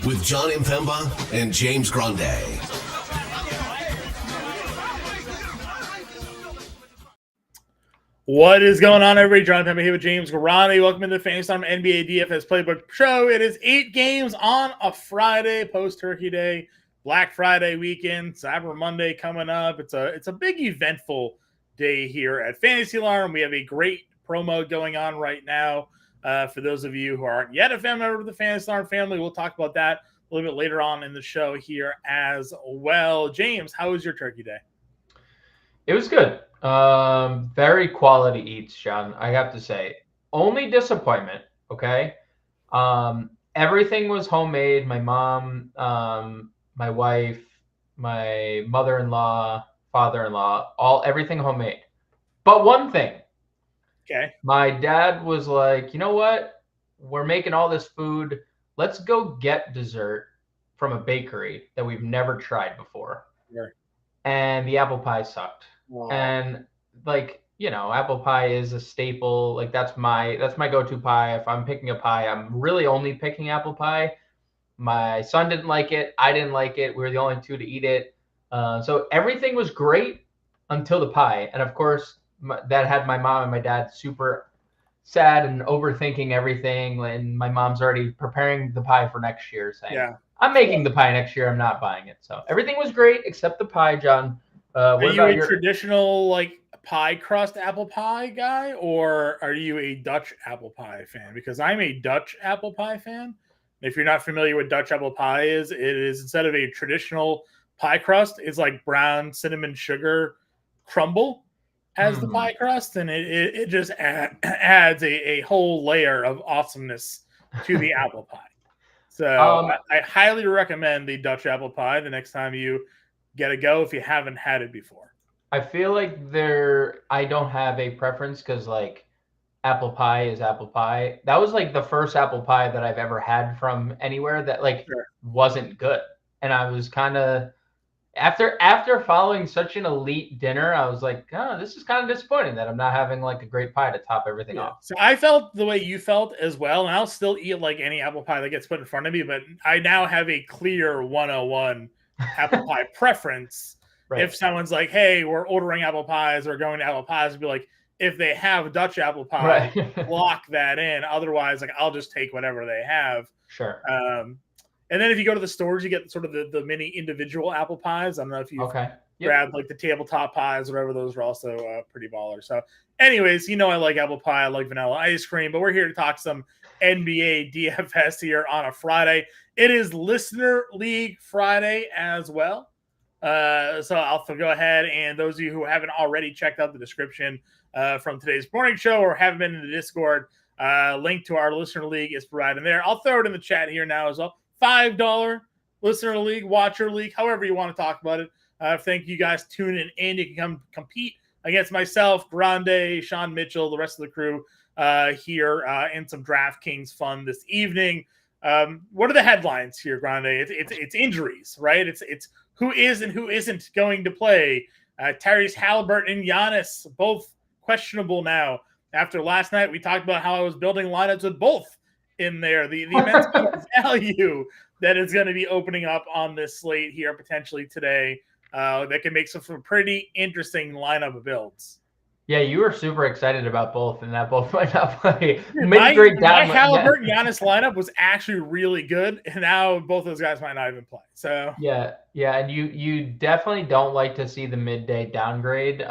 with Jon Impemba and James Grande. What is going on, everybody? Jon Impemba here with James Grande. Welcome to the Fantasy Time NBA DFS Playbook Show. It is 8 games on a Friday, post-Turkey Day, Black Friday weekend, Cyber Monday coming up. It's a big eventful day here at Fantasy Alarm. We have a great promo going on right now. For those of you who aren't yet a fan member of the Fantasy Alarm family, we'll talk about that a little bit later on in the show here as well. James, how was your Turkey Day? It was good. Very quality eats, John, I have to say. Only disappointment, okay? Everything was homemade. My mom, my wife, my mother-in-law, father-in-law, everything homemade. But one thing. Okay. My dad was like, you know what? We're making all this food. Let's go get dessert from a bakery that we've never tried before. Sure. And the apple pie sucked. Wow. And apple pie is a staple. Like that's my go-to pie. If I'm picking a pie, I'm really only picking apple pie. My son didn't like it. I didn't like it. We were the only two to eat it. So everything was great until the pie. And of course, that had my mom and my dad super sad and overthinking everything. And my mom's already preparing the pie for next year, saying, yeah, I'm making the pie next year. I'm not buying it. So everything was great except the pie, John. Are you a traditional like pie crust apple pie guy, or are you a Dutch apple pie fan? Because I'm a Dutch apple pie fan. If you're not familiar with Dutch apple pie it is instead of a traditional pie crust, it's like brown cinnamon sugar crumble as the pie crust, and it just adds a whole layer of awesomeness to the apple pie. So I highly recommend the Dutch apple pie the next time you get a go if you haven't had it before. I feel like I don't have a preference because like apple pie is apple pie. That was like the first apple pie that I've ever had from anywhere that wasn't good. And I was kind of after following such an elite dinner, I was like, oh, this is kind of disappointing that I'm not having like a great pie to top everything off. So I felt the way you felt as well, and I'll still eat like any apple pie that gets put in front of me, but I now have a clear 101 apple pie preference. Right. If someone's like, hey, we're ordering apple pies or going to apple pies, I'd be like, if they have Dutch apple pie, lock that in. Otherwise, like I'll just take whatever they have. Sure. And then if you go to the stores, you get sort of the mini individual apple pies. I don't know if you've grabbed like the tabletop pies, whatever. Those are also pretty baller. So anyways, I like apple pie. I like vanilla ice cream. But we're here to talk some NBA DFS here on a Friday. It is Listener League Friday as well. So I'll go ahead, and those of you who haven't already checked out the description from today's morning show or haven't been in the Discord, link to our Listener League is provided there. I'll throw it in the chat here now as well. $5 Listener League, Watcher League, however you want to talk about it. Thank you guys tuning in. You can come compete against myself, Grande, Sean Mitchell, the rest of the crew here in some DraftKings fun this evening. What are the headlines here, Grande? It's injuries, right? It's who is and who isn't going to play. Tyrese Halliburton and Giannis, both questionable now. After last night, we talked about how I was building lineups with both in there. The immense value that is going to be opening up on this slate here potentially today that can make some pretty interesting lineup builds. Yeah, you were super excited about both, and that both might not play. My Halliburton Giannis lineup was actually really good, and now both those guys might not even play. So yeah, and you definitely don't like to see the midday downgrade.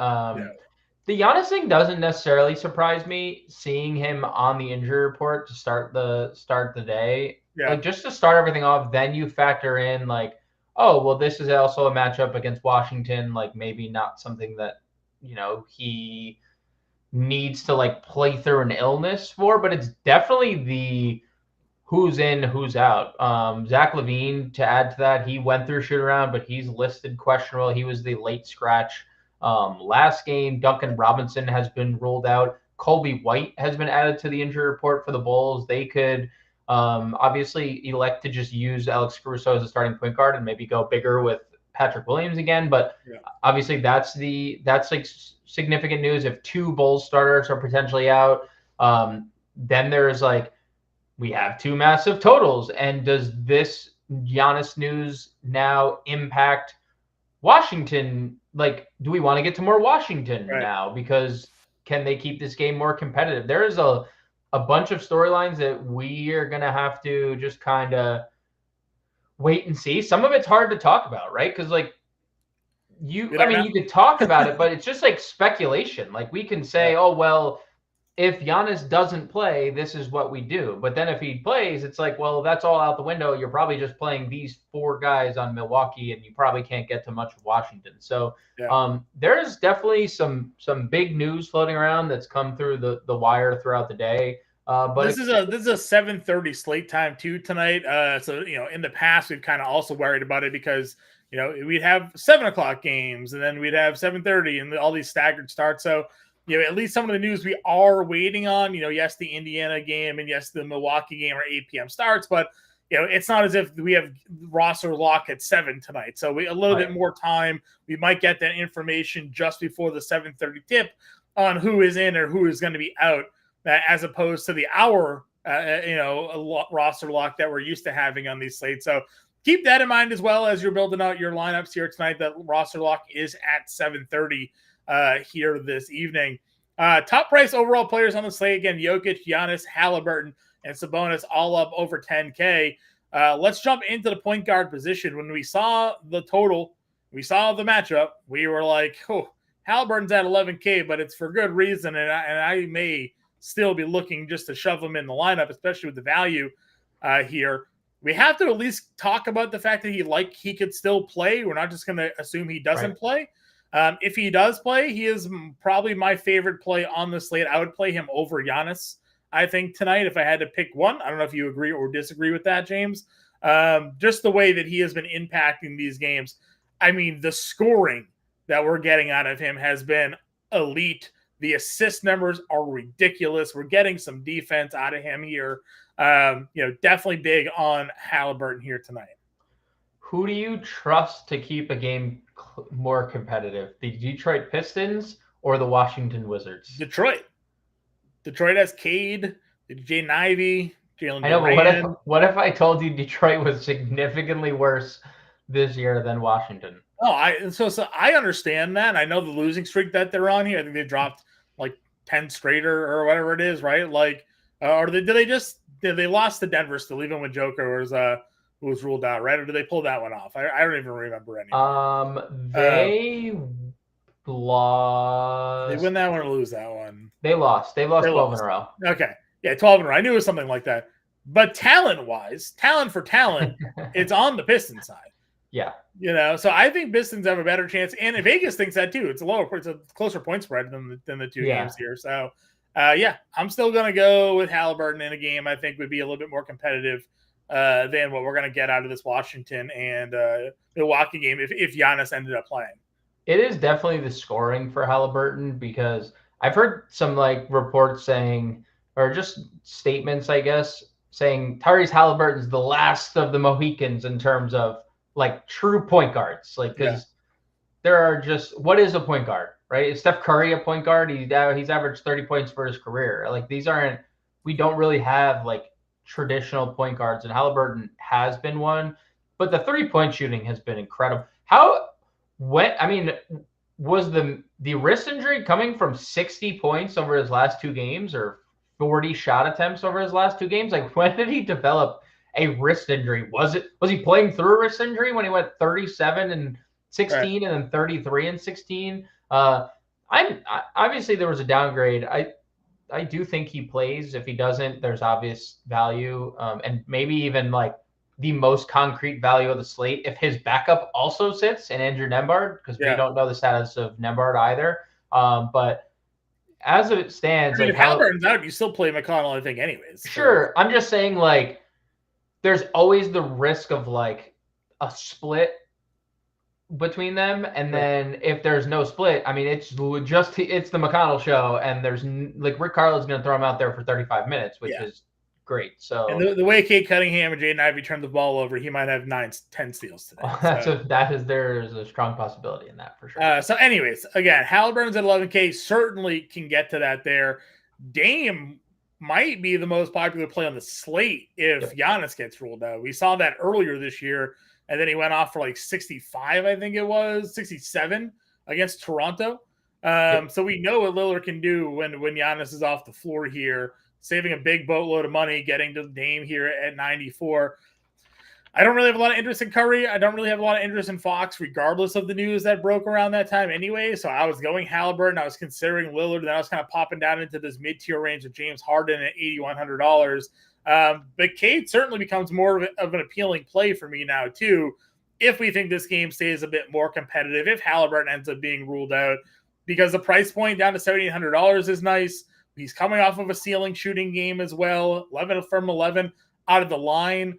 The Giannis thing doesn't necessarily surprise me. Seeing him on the injury report to start the day, like just to start everything off, then you factor in like, oh well, this is also a matchup against Washington. Like maybe not something that he needs to like play through an illness for, but it's definitely the who's in, who's out. Zach LaVine, to add to that, he went through shoot around, but he's listed questionable. He was the late scratch last game. Duncan Robinson has been ruled out. Colby White has been added to the injury report for the Bulls. They could obviously elect to just use Alex Caruso as a starting point guard and maybe go bigger with Patrick Williams again, but obviously that's like significant news. If two Bulls starters are potentially out, then there's like, we have two massive totals. And does this Giannis news now impact Washington? Like, do we want to get to more Washington now? Because can they keep this game more competitive? There is a bunch of storylines that we are going to have to just kind of wait and see. Some of it's hard to talk about, right? Because like you could talk about it, but it's just like speculation. Like we can say, oh, well, if Giannis doesn't play, this is what we do. But then if he plays, it's like, well, that's all out the window. You're probably just playing these 4 guys on Milwaukee, and you probably can't get to much of Washington. So there's definitely some big news floating around that's come through the wire throughout the day. But this is a 7:30 slate time too tonight. So in the past we've kind of also worried about it because we'd have 7:00 games and then we'd have 7:30 and all these staggered starts. So at least some of the news we are waiting on. Yes, the Indiana game and yes, the Milwaukee game are 8 p.m. starts, but it's not as if we have roster lock at 7 tonight. So a little bit more time. We might get that information just before the 7:30 tip on who is in or who is going to be out, as opposed to the hour, roster lock that we're used to having on these slates. So keep that in mind as well as you're building out your lineups here tonight. That roster lock is at 7:30 here this evening. Top price overall players on the slate again: Jokic, Giannis, Halliburton, and Sabonis, all up over 10K. Let's jump into the point guard position. When we saw the total, we saw the matchup, we were like, oh, Halliburton's at 11K, but it's for good reason, and I may still be looking just to shove him in the lineup, especially with the value here. We have to at least talk about the fact that he could still play. We're not just going to assume he doesn't play. If he does play, he is probably my favorite play on the slate. I would play him over Giannis, I think, tonight if I had to pick one. I don't know if you agree or disagree with that, James. Just the way that he has been impacting these games. I mean, the scoring that we're getting out of him has been elite. The assist numbers are ridiculous. We're getting some defense out of him here. Definitely big on Halliburton here tonight. Who do you trust to keep a game more competitive? The Detroit Pistons or the Washington Wizards? Detroit has Cade, Jay Ivey, Jalen. I know, but what if I told you Detroit was significantly worse this year than Washington? Oh, so I understand that. I know the losing streak that they're on here. I think they dropped like 10 straight or whatever it is, right? Like, or did they lost to Denver still, even when Joker was ruled out, right? Or did they pull that one off? I don't even remember anymore. They lost. They win that one or lose that one? They lost. They lost 12 in a row. Okay. Yeah, 12 in a row. I knew it was something like that. But talent-wise, talent for talent, it's on the Pistons side. Yeah. So I think Pistons have a better chance. And Vegas thinks that too. It's a closer point spread than the two games here. So, I'm still going to go with Halliburton in a game I think would be a little bit more competitive than what we're going to get out of this Washington and Milwaukee game if Giannis ended up playing. It is definitely the scoring for Halliburton, because I've heard some reports saying, or just statements, I guess, saying Tyrese Halliburton's the last of the Mohicans in terms of true point guards. Because there are just, what is a point guard, right? Is Steph Curry a point guard? He's averaged 30 points for his career. We don't really have traditional point guards, and Halliburton has been one, but the 3-point shooting has been incredible. Was the wrist injury coming from 60 points over his last 2 games or 40 shot attempts over his last 2 games? When did he develop a wrist injury? Was he playing through a wrist injury when he went 37 and 16 and then 33 and 16? Obviously there was a downgrade. I do think he plays. If he doesn't, there's obvious value, and maybe even the most concrete value of the slate if his backup also sits in Andrew Nembhard, because we don't know the status of Nembhard either. But as it stands, if Halliburton's out, you still play McConnell, I think, anyways. So. Sure, I'm just saying there's always the risk of a split between them, and then if there's no split, it's the McConnell show, and there's Rick Carlisle's going to throw him out there for 35 minutes, which is great. So, and the way Kate Cunningham and Jaden Ivey turned the ball over, he might have 9-10 steals today. There's a strong possibility in that for sure. So anyways, again, Halliburton's at 11K, certainly can get to that there. Dame might be the most popular play on the slate if Giannis gets ruled out. We saw that earlier this year, and then he went off for like 65, I think it was 67 against Toronto. So we know what Lillard can do when Giannis is off the floor here, saving a big boatload of money, getting to Dame here at 94. I don't really have a lot of interest in Curry. I don't really have a lot of interest in Fox, regardless of the news that broke around that time anyway. So I was going Halliburton. I was considering Lillard, and I was kind of popping down into this mid-tier range of James Harden at $8,100. But Cade certainly becomes more of an appealing play for me now, too, if we think this game stays a bit more competitive, if Halliburton ends up being ruled out, because the price point down to $7,800 is nice. He's coming off of a ceiling shooting game as well, 11 from 11 out of the line.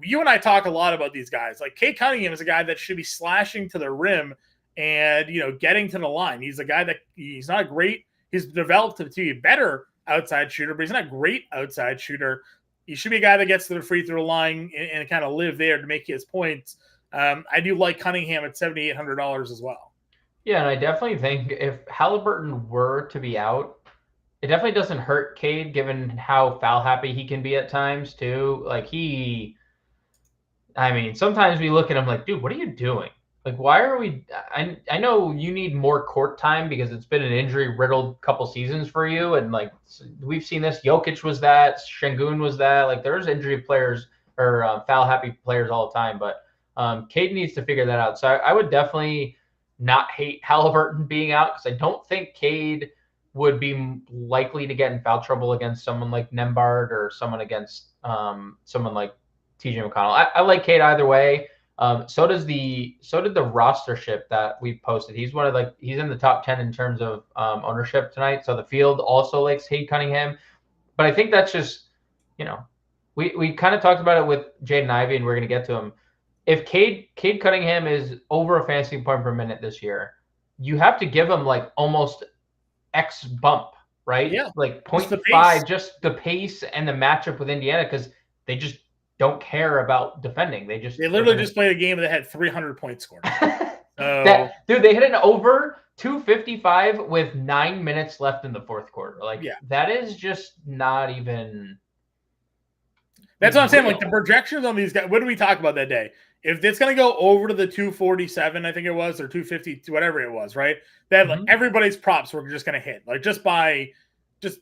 You and I talk a lot about these guys. Like Cade Cunningham is a guy that should be slashing to the rim and, getting to the line. He's a guy that he's not great. He's developed to be a better outside shooter, but he's not a great outside shooter. He should be a guy that gets to the free throw line and kind of live there to make his points. I do like Cunningham at $7,800 as well. Yeah, and I definitely think if Halliburton were to be out, it definitely doesn't hurt Cade given how foul happy he can be at times too. Like sometimes we look at him like, dude, what are you doing? Like, why are we? I know you need more court time because it's been an injury-riddled couple seasons for you. And, like, we've seen this. Jokic was that. Şengün was that. Like, there's injury players or foul-happy players all the time. But Cade needs to figure that out. So I would definitely not hate Halliburton being out because I don't think Cade would be likely to get in foul trouble against someone like Nembhard or someone against someone like TJ McConnell. I like Cade either way. So did the rostership that we posted. He's he's in the top 10 in terms of ownership tonight. So the field also likes Cade Cunningham, but I think that's just, we kind of talked about it with Jaden Ivey and we're going to get to him. If Cade Cunningham is over a fantasy point per minute this year, you have to give him like almost X bump, right? Yeah. Like 0.5, just the pace and the matchup with Indiana, because they just don't care about defending. They literally just played a game that had 300 points scored. Dude, they hit an over 255 with 9 minutes left in the fourth quarter. That is just not even. That's what I'm saying. Like the projections on these guys. What did we talk about that day? If it's going to go over to the 247, I think it was, or 250, whatever it was, right? Then like everybody's props were just going to hit, like just by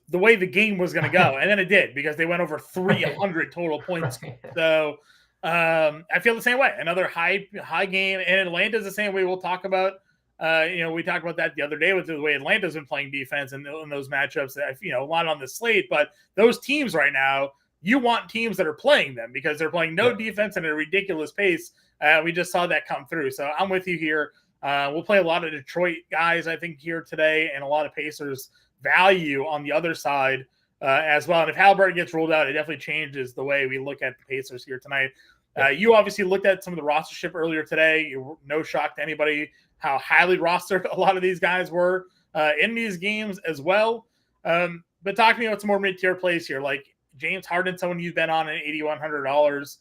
the way the game was going to go. And then it did, because they went over 300 total points. So I feel the same way. Another high game. And Atlanta's the same way. We'll talk about, we talked about that the other day with the way Atlanta's been playing defense in those matchups. A lot on the slate. But those teams right now, you want teams that are playing them because they're playing no defense at a ridiculous pace. We just saw that come through. So I'm with you here. We'll play a lot of Detroit guys, I think, here today, and a lot of Pacers value on the other side as well. And if Halliburton gets ruled out, it definitely changes the way we look at the Pacers here tonight. You obviously looked at some of the rostership earlier today. No shock to anybody how highly rostered a lot of these guys were in these games as well. But talk to me about some more mid-tier plays here, like James Harden, someone you've been on at $8,100.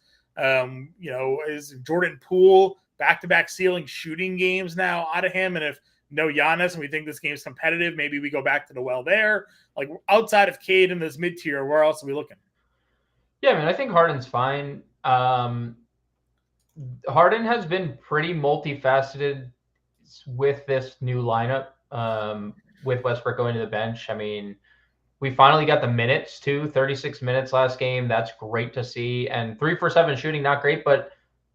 Is Jordan Poole back-to-back ceiling shooting games now out of him? And if no Giannis and we think this game's competitive, maybe we go back to the well there. Like outside of Cade in this mid-tier, where else are we looking? Yeah, man, I think Harden's fine. Harden has been pretty multifaceted with this new lineup, with Westbrook going to the bench. I mean, we finally got the minutes too, 36 minutes last game. That's great to see. And 3 for 7 shooting, not great, but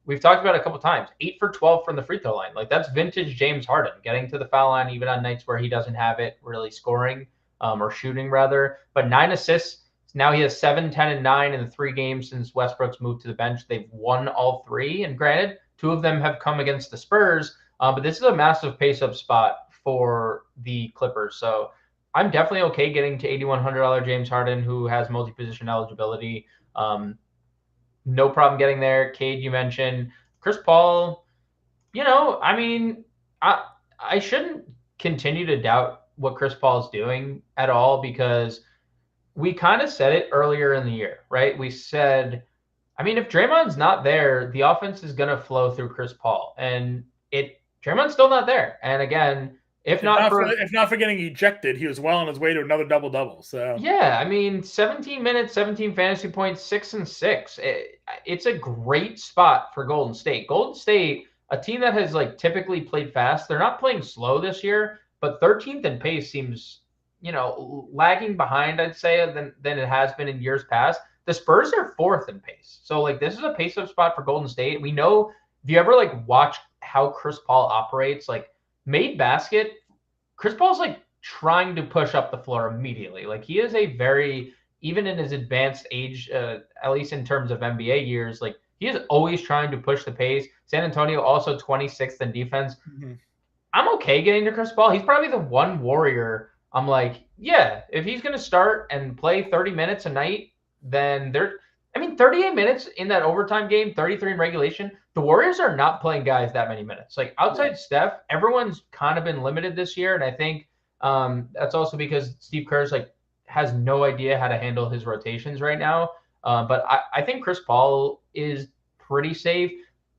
we've talked about it a couple times. 8 for 12 from the free throw line. Like that's vintage James Harden, getting to the foul line even on nights where he doesn't have it, really scoring or shooting rather. But 9 assists. Now he has 7, 10, and 9 in the 3 games since Westbrook's moved to the bench. They've won all 3. And granted, 2 of them have come against the Spurs. But this is a massive pace-up spot for the Clippers. So I'm definitely okay getting to $8,100 James Harden, who has multi-position eligibility. No problem getting there. Cade, you mentioned. Chris Paul, I shouldn't continue to doubt what Chris Paul is doing at all, because we kind of said it earlier in the year, right? We said, if Draymond's not there, the offense is going to flow through Chris Paul. And Draymond's still not there. And again, If not for getting ejected, he was well on his way to another double-double. So yeah, I mean, 17 minutes, 17 fantasy points, 6 and 6. It's a great spot for Golden State. Golden State, a team that has like typically played fast. They're not playing slow this year, but 13th in pace seems, lagging behind, I'd say, than it has been in years past. The Spurs are 4th in pace. So like this is a pace up spot for Golden State. We know if you ever like watch how Chris Paul operates, like made basket, Chris Paul's like trying to push up the floor immediately. Like he is a very, even in his advanced age, at least in terms of NBA years, like he is always trying to push the pace. San Antonio also 26th in defense. Mm-hmm. I'm okay getting to Chris Paul. He's probably the one Warrior. I'm like, yeah, if he's going to start and play 30 minutes a night, then 38 minutes in that overtime game, 33 in regulation. The Warriors are not playing guys that many minutes. Like outside Steph, everyone's kind of been limited this year. And I think that's also because Steve Kerr's like has no idea how to handle his rotations right now. But I think Chris Paul is pretty safe.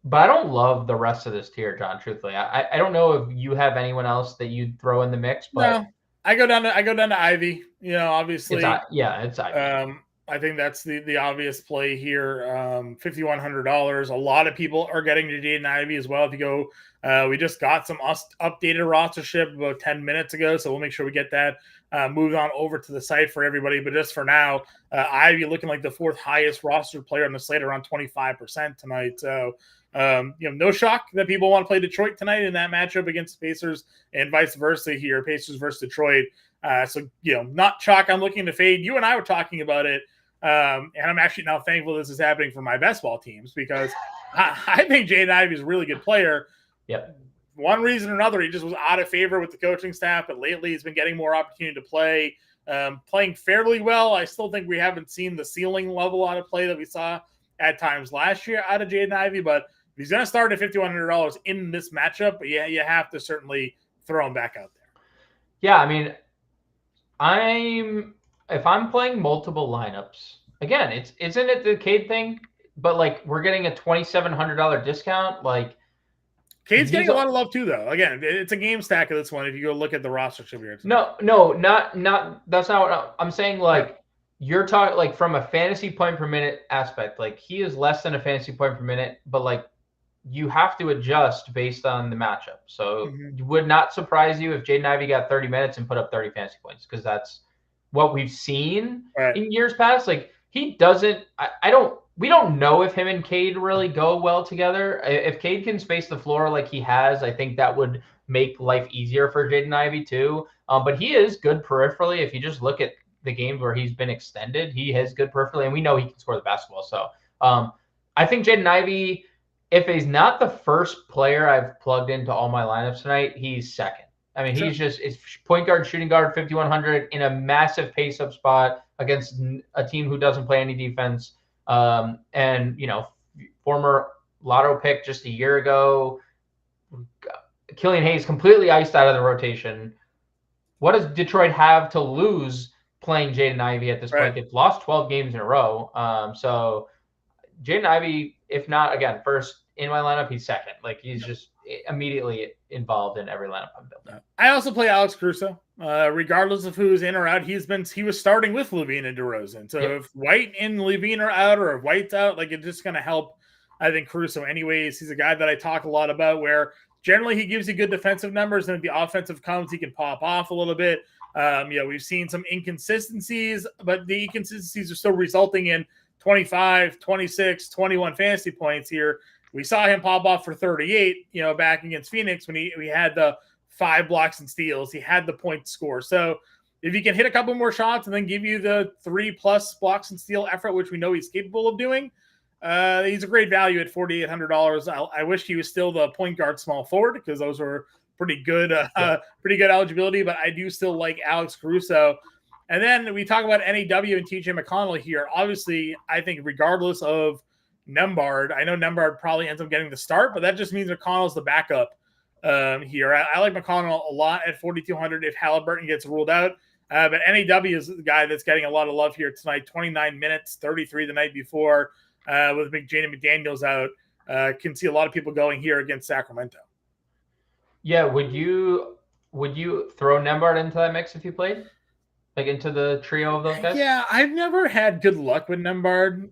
But I don't love the rest of this tier, John, truthfully. I don't know if you have anyone else that you'd throw in the mix, but no, I go down to Ivy, obviously. It's Ivy. I think that's the obvious play here. $5,100. A lot of people are getting to Jaden Ivey as well. If you go, we just got some updated rostership about 10 minutes ago, so we'll make sure we get that moved on over to the site for everybody. But just for now, Ivey looking like the 4th highest rostered player on the slate, around 25% tonight. So, no shock that people want to play Detroit tonight in that matchup against the Pacers and vice versa here, Pacers versus Detroit. So, not shock. I'm looking to fade. You and I were talking about it. And I'm actually now thankful this is happening for my best ball teams because I think Jaden Ivey is a really good player. Yep. One reason or another, he just was out of favor with the coaching staff, but lately he's been getting more opportunity to play, playing fairly well. I still think we haven't seen the ceiling level out of play that we saw at times last year out of Jaden Ivey, but if he's going to start at $5,100 in this matchup, yeah, you have to certainly throw him back out there. Yeah, I mean, if I'm playing multiple lineups, again, isn't it the Cade thing? But like we're getting a $2,700 discount. Like Cade's getting a lot of love too, though. Again, it's a game stack of this one. If you go look at the roster here, no, not that's not what I'm saying. Like you're talking like from a fantasy point per minute aspect. Like he is less than a fantasy point per minute, but like you have to adjust based on the matchup. So it would not surprise you if Jaden Ivey got 30 minutes and put up 30 fantasy points because that's what we've seen in years past. Like he doesn't, we don't know if him and Cade really go well together. If Cade can space the floor like he has, I think that would make life easier for Jaden Ivey too. But he is good peripherally. If you just look at the games where he's been extended, he is good peripherally, and we know he can score the basketball. So I think Jaden Ivey, if he's not the first player I've plugged into all my lineups tonight, he's second. I mean, he's just it's point guard, shooting guard, 5,100 in a massive pace up spot against a team who doesn't play any defense. And former lotto pick just a year ago, Killian Hayes completely iced out of the rotation. What does Detroit have to lose playing Jaden Ivey at this point? They've lost 12 games in a row. So Jaden Ivey, if not, again, first in my lineup, he's second. Like he's just immediately involved in every lineup I'm building. I also play Alex Caruso. Regardless of who's in or out, he was starting with LaVine and DeRozan. So if White and LaVine are out or if White's out, like it's just going to help, I think, Caruso anyways. He's a guy that I talk a lot about where generally he gives you good defensive numbers, and if the offensive comes, he can pop off a little bit. We've seen some inconsistencies, but the inconsistencies are still resulting in 25, 26, 21 fantasy points here. We saw him pop off for 38, back against Phoenix when we had the 5 blocks and steals. He had the point to score. So if he can hit a couple more shots and then give you the 3+ blocks and steal effort, which we know he's capable of doing, he's a great value at $4,800. I wish he was still the point guard, small forward, because those were pretty good eligibility. But I do still like Alex Caruso. And then we talk about NAW and TJ McConnell here. Obviously, I think regardless of Nembhard, I know Nembhard probably ends up getting the start, but that just means McConnell's the backup here. I like McConnell a lot at 4,200 if Halliburton gets ruled out. But NAW is the guy that's getting a lot of love here tonight. 29 minutes, 33 the night before with McJane and McDaniels out. Can see a lot of people going here against Sacramento. Yeah, would you would you throw Nembhard into that mix if you played? Like into the trio of those guys? Yeah, I've never had good luck with Nembhard,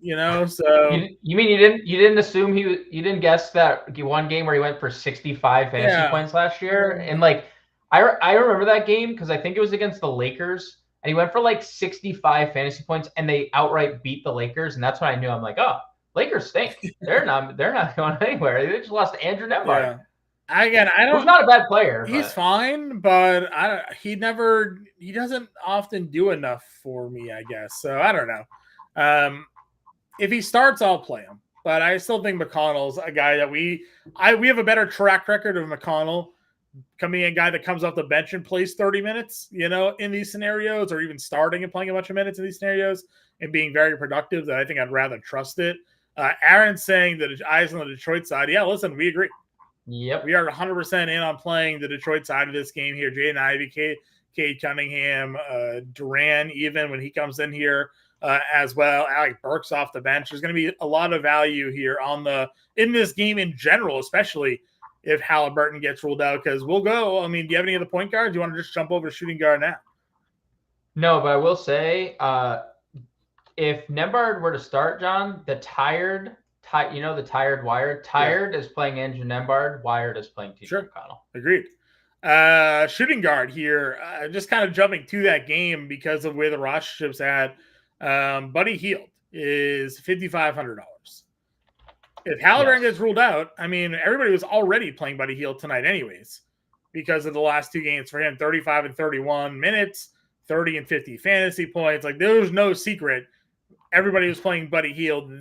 so you mean you didn't assume you didn't guess that one game where he went for 65 fantasy points last year? And like I remember that game because I think it was against the Lakers and he went for like 65 fantasy points and they outright beat the Lakers, and that's when I knew. I'm like, oh, Lakers stink. They're not going anywhere. They just lost Andrew Nembhard. Yeah. Again, I don't. Who's not a bad player. He's fine, but he doesn't often do enough for me, I guess. So I don't know. If he starts, I'll play him. But I still think McConnell's a guy that we have a better track record of McConnell coming in, a guy that comes off the bench and plays 30 minutes, in these scenarios, or even starting and playing a bunch of minutes in these scenarios and being very productive. That I think I'd rather trust it. Aaron's saying that eyes on the Detroit side. Yeah, listen, we agree. Yep. We are 100% in on playing the Detroit side of this game here. Jaden Ivey, Cade Cunningham, Duran, even when he comes in here as well. Alec Burks off the bench. There's going to be a lot of value here in this game in general, especially if Halliburton gets ruled out, because we'll go. I mean, do you have any other point guards? Do you want to just jump over to shooting guard now? No, but I will say if Nembhard were to start, John, the tired Wired. Tired is playing Andrew Nembhard. Wired is playing TJ McConnell. Agreed. Shooting guard here. Just kind of jumping to that game because of where the rostership's at. Buddy Hield is $5,500. If Halliburton gets ruled out, I mean, everybody was already playing Buddy Hield tonight anyways because of the last two games for him. 35 and 31 minutes, 30 and 50 fantasy points. Like, there was no secret. Everybody was playing Buddy Hield.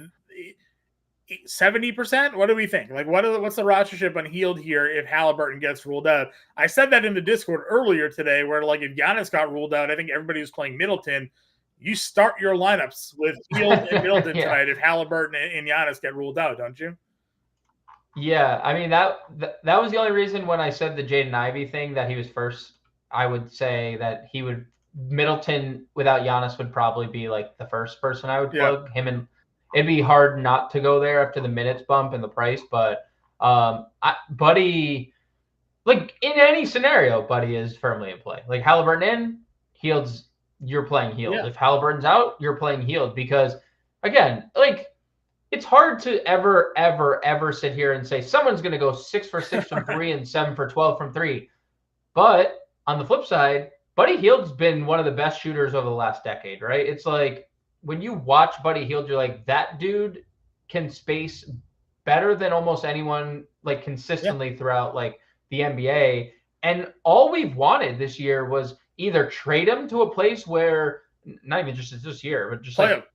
70%? What do we think? Like, what's the rostership on Hield here if Halliburton gets ruled out? I said that in the Discord earlier today, where like if Giannis got ruled out, I think everybody was playing Middleton. You start your lineups with Hield and Middleton tonight if Halliburton and Giannis get ruled out, don't you? Yeah, I mean that was the only reason when I said the Jaden Ivey thing that he was first. I would say that Middleton without Giannis would probably be like the first person I would plug him in. It'd be hard not to go there after the minutes bump and the price, but Buddy, like in any scenario, Buddy is firmly in play. Like Halliburton in, you're playing Hield. Yeah. If Halliburton's out, you're playing Hield because, again, like it's hard to ever sit here and say someone's going to go 6 for 6 from 3 and 7 for 12 from 3. But on the flip side, Buddy Hield's been one of the best shooters over the last decade, right? It's like, when you watch Buddy Hield, you're like, that dude can space better than almost anyone, like consistently throughout like the NBA. And all we've wanted this year was either trade him to a place where, not even just this year, but just like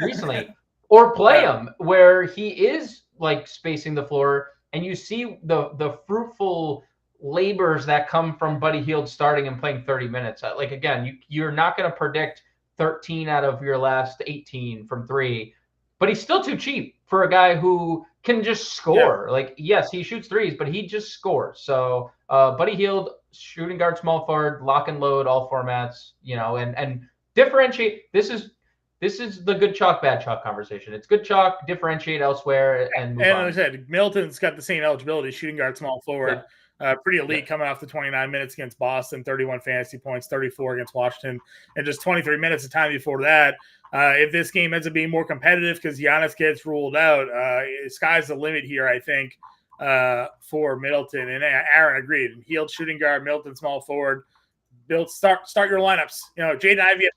recently, or play him where he is like spacing the floor, and you see the fruitful labors that come from Buddy Hield starting and playing 30 minutes. Like again, you're not going to predict 13 out of your last 18 from 3, but he's still too cheap for a guy who can just score. Yeah. Like, yes, he shoots threes, but he just scores. So Buddy Hield, shooting guard, small forward, lock and load, all formats, and differentiate. This is the good chalk, bad chalk conversation. It's good chalk, differentiate elsewhere, and move on. Like I said, Middleton's got the same eligibility, shooting guard, small forward. Yeah. Pretty elite coming off the 29 minutes against Boston, 31 fantasy points, 34 against Washington, and just 23 minutes of time before that. If this game ends up being more competitive because Giannis gets ruled out, sky's the limit here, I think, for Middleton. And Aaron agreed. Hield, shooting guard, Middleton, small forward. Start your lineups. Jaden Ivey,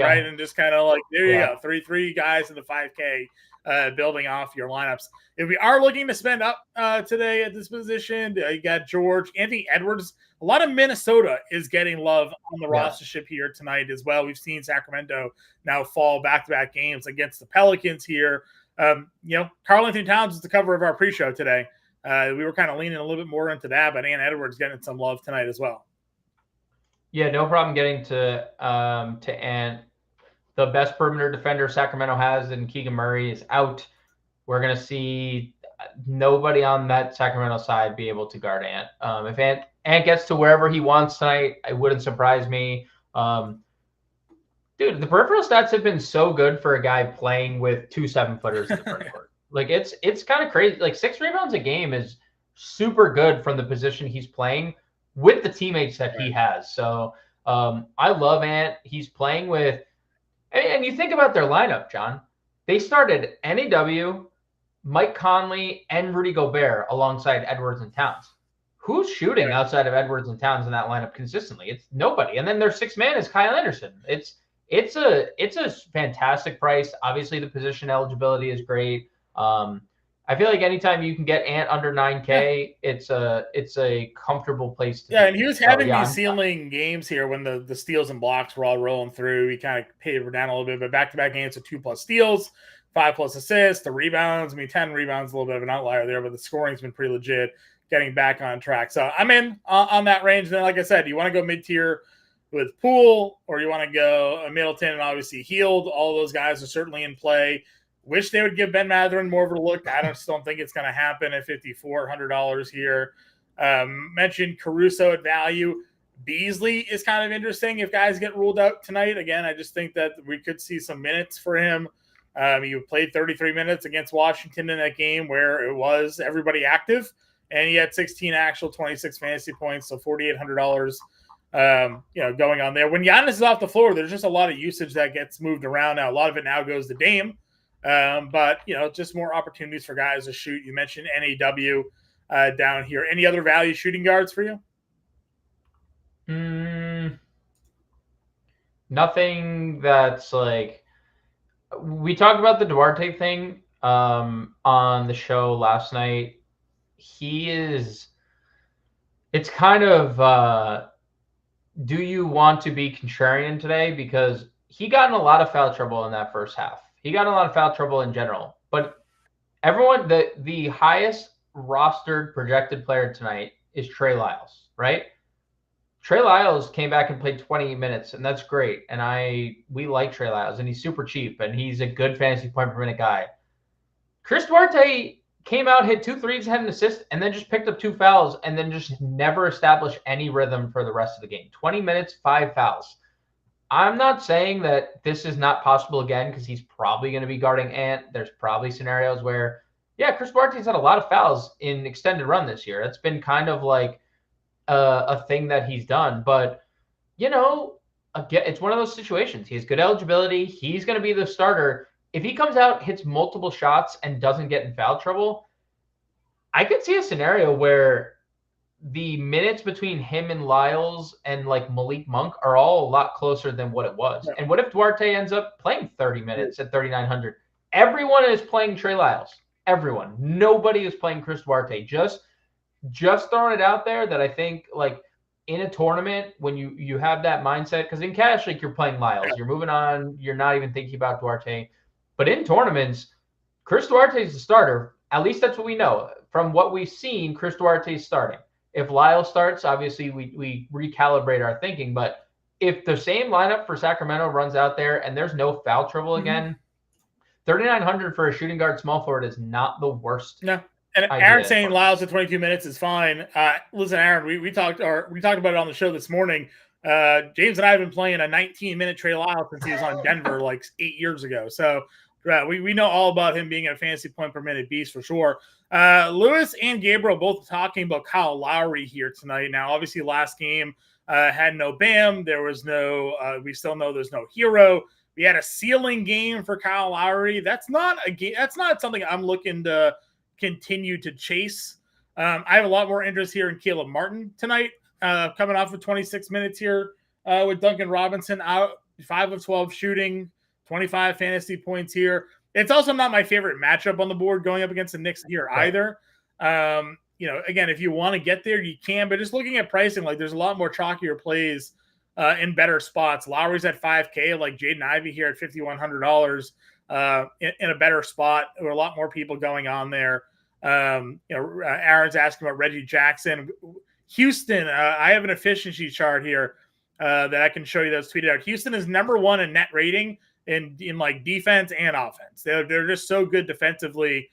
right? And just kind of like, there you go. Three guys in the 5K. Building off your lineups. If we are looking to spend up today at this position, you got George, Anthony Edwards. A lot of Minnesota is getting love on the rostership here tonight as well. We've seen Sacramento now fall back-to-back games against the Pelicans here. Karl Anthony Towns is the cover of our pre-show today. We were kind of leaning a little bit more into that, but Anthony Edwards getting some love tonight as well. Yeah, no problem getting to Ant. The best perimeter defender Sacramento has in Keegan Murray is out. We're going to see nobody on that Sacramento side be able to guard Ant. If Ant gets to wherever he wants tonight, it wouldn't surprise me. Dude, the peripheral stats have been so good for a guy playing with 2 7-footers in the front court. Like, it's kind of crazy. Like, 6 rebounds a game is super good from the position he's playing. with the teammates that he has. So I love Ant. He's playing with, and you think about their lineup, John. They started NAW, Mike Conley, and Rudy Gobert alongside Edwards and Towns. Who's shooting outside of Edwards and Towns in that lineup consistently? It's nobody. And then their sixth man is Kyle Anderson. It's a fantastic price. Obviously, the position eligibility is great. I feel like anytime you can get Ant under 9K, it's a comfortable place to be. And he was having these ceiling games here when the steals and blocks were all rolling through. He kind of papered down a little bit, but back-to-back games with 2+ steals, 5+ assists, the rebounds. I mean, 10 rebounds, a little bit of an outlier there, but the scoring's been pretty legit, getting back on track. So I'm in on that range. And then, like I said, you want to go mid-tier with Poole, or you want to go Middleton and obviously Hield. All those guys are certainly in play. Wish they would give Ben Mathurin more of a look. I just don't think it's going to happen at $5,400 here. Mentioned Caruso at value. Beasley is kind of interesting if guys get ruled out tonight. Again, I just think that we could see some minutes for him. He played 33 minutes against Washington in that game where it was everybody active, and he had 16 actual 26 fantasy points, so $4,800 going on there. When Giannis is off the floor, there's just a lot of usage that gets moved around. Now, a lot of it now goes to Dame, but just more opportunities for guys to shoot. You mentioned NAW down here. Any other value shooting guards for you? Nothing that's like, we talked about the Duarte thing on the show last night. It's kind of, do you want to be contrarian today? Because he got in a lot of foul trouble in that first half. He got in a lot of foul trouble in general. But everyone, the highest rostered projected player tonight is Trey Lyles, right? Trey Lyles came back and played 20 minutes, and that's great. And we like Trey Lyles, and he's super cheap, and he's a good fantasy point per minute guy. Chris Duarte came out, hit 2 threes, had an assist, and then just picked up 2 fouls, and then just never established any rhythm for the rest of the game. 20 minutes, 5 fouls. I'm not saying that this is not possible again, because he's probably going to be guarding Ant. There's probably scenarios where, Chris Duarte's had a lot of fouls in extended run this year. It's been kind of like a thing that he's done. But, again, it's one of those situations. He has good eligibility. He's going to be the starter. If he comes out, hits multiple shots, and doesn't get in foul trouble, I could see a scenario where the minutes between him and Lyles and like Malik Monk are all a lot closer than what it was. Yeah. And what if Duarte ends up playing 30 minutes at 3,900? Everyone is playing Trey Lyles. Everyone. Nobody is playing Chris Duarte. Just throwing it out there that I think, like, in a tournament, when you have that mindset, because in cash, like, you're playing Lyles. You're moving on. You're not even thinking about Duarte. But in tournaments, Chris Duarte is the starter. At least that's what we know. From what we've seen, Chris Duarte is starting. If Lyles starts, obviously we recalibrate our thinking. But if the same lineup for Sacramento runs out there and there's no foul trouble again, 3,900 for a shooting guard small forward is not the worst. No. And Aaron saying Lyles at 22 minutes is fine. Listen, Aaron, we talked about it on the show this morning. James and I have been playing a 19-minute Trey Lyles since he was on Denver like 8 years ago. So we know all about him being a fantasy point per minute beast for sure. Lewis and Gabriel both talking about Kyle Lowry here tonight. Now, obviously, last game had no Bam. There was no. We still know there's no Hero. We had a ceiling game for Kyle Lowry. That's not a game. That's not something I'm looking to continue to chase. I have a lot more interest here in Caleb Martin tonight, coming off of 26 minutes here with Duncan Robinson out, 5 of 12 shooting, 25 fantasy points here. It's also not my favorite matchup on the board going up against the Knicks here either. Again, if you want to get there, you can, but just looking at pricing, like, there's a lot more chalkier plays in better spots. Lowry's at 5K, like Jaden Ivey here at $5,100 in a better spot. There were a lot more people going on there. Aaron's asking about Reggie Jackson. Houston, I have an efficiency chart here that I can show you that's tweeted out. Houston is number 1 in net rating in like defense and offense. They're just so good defensively.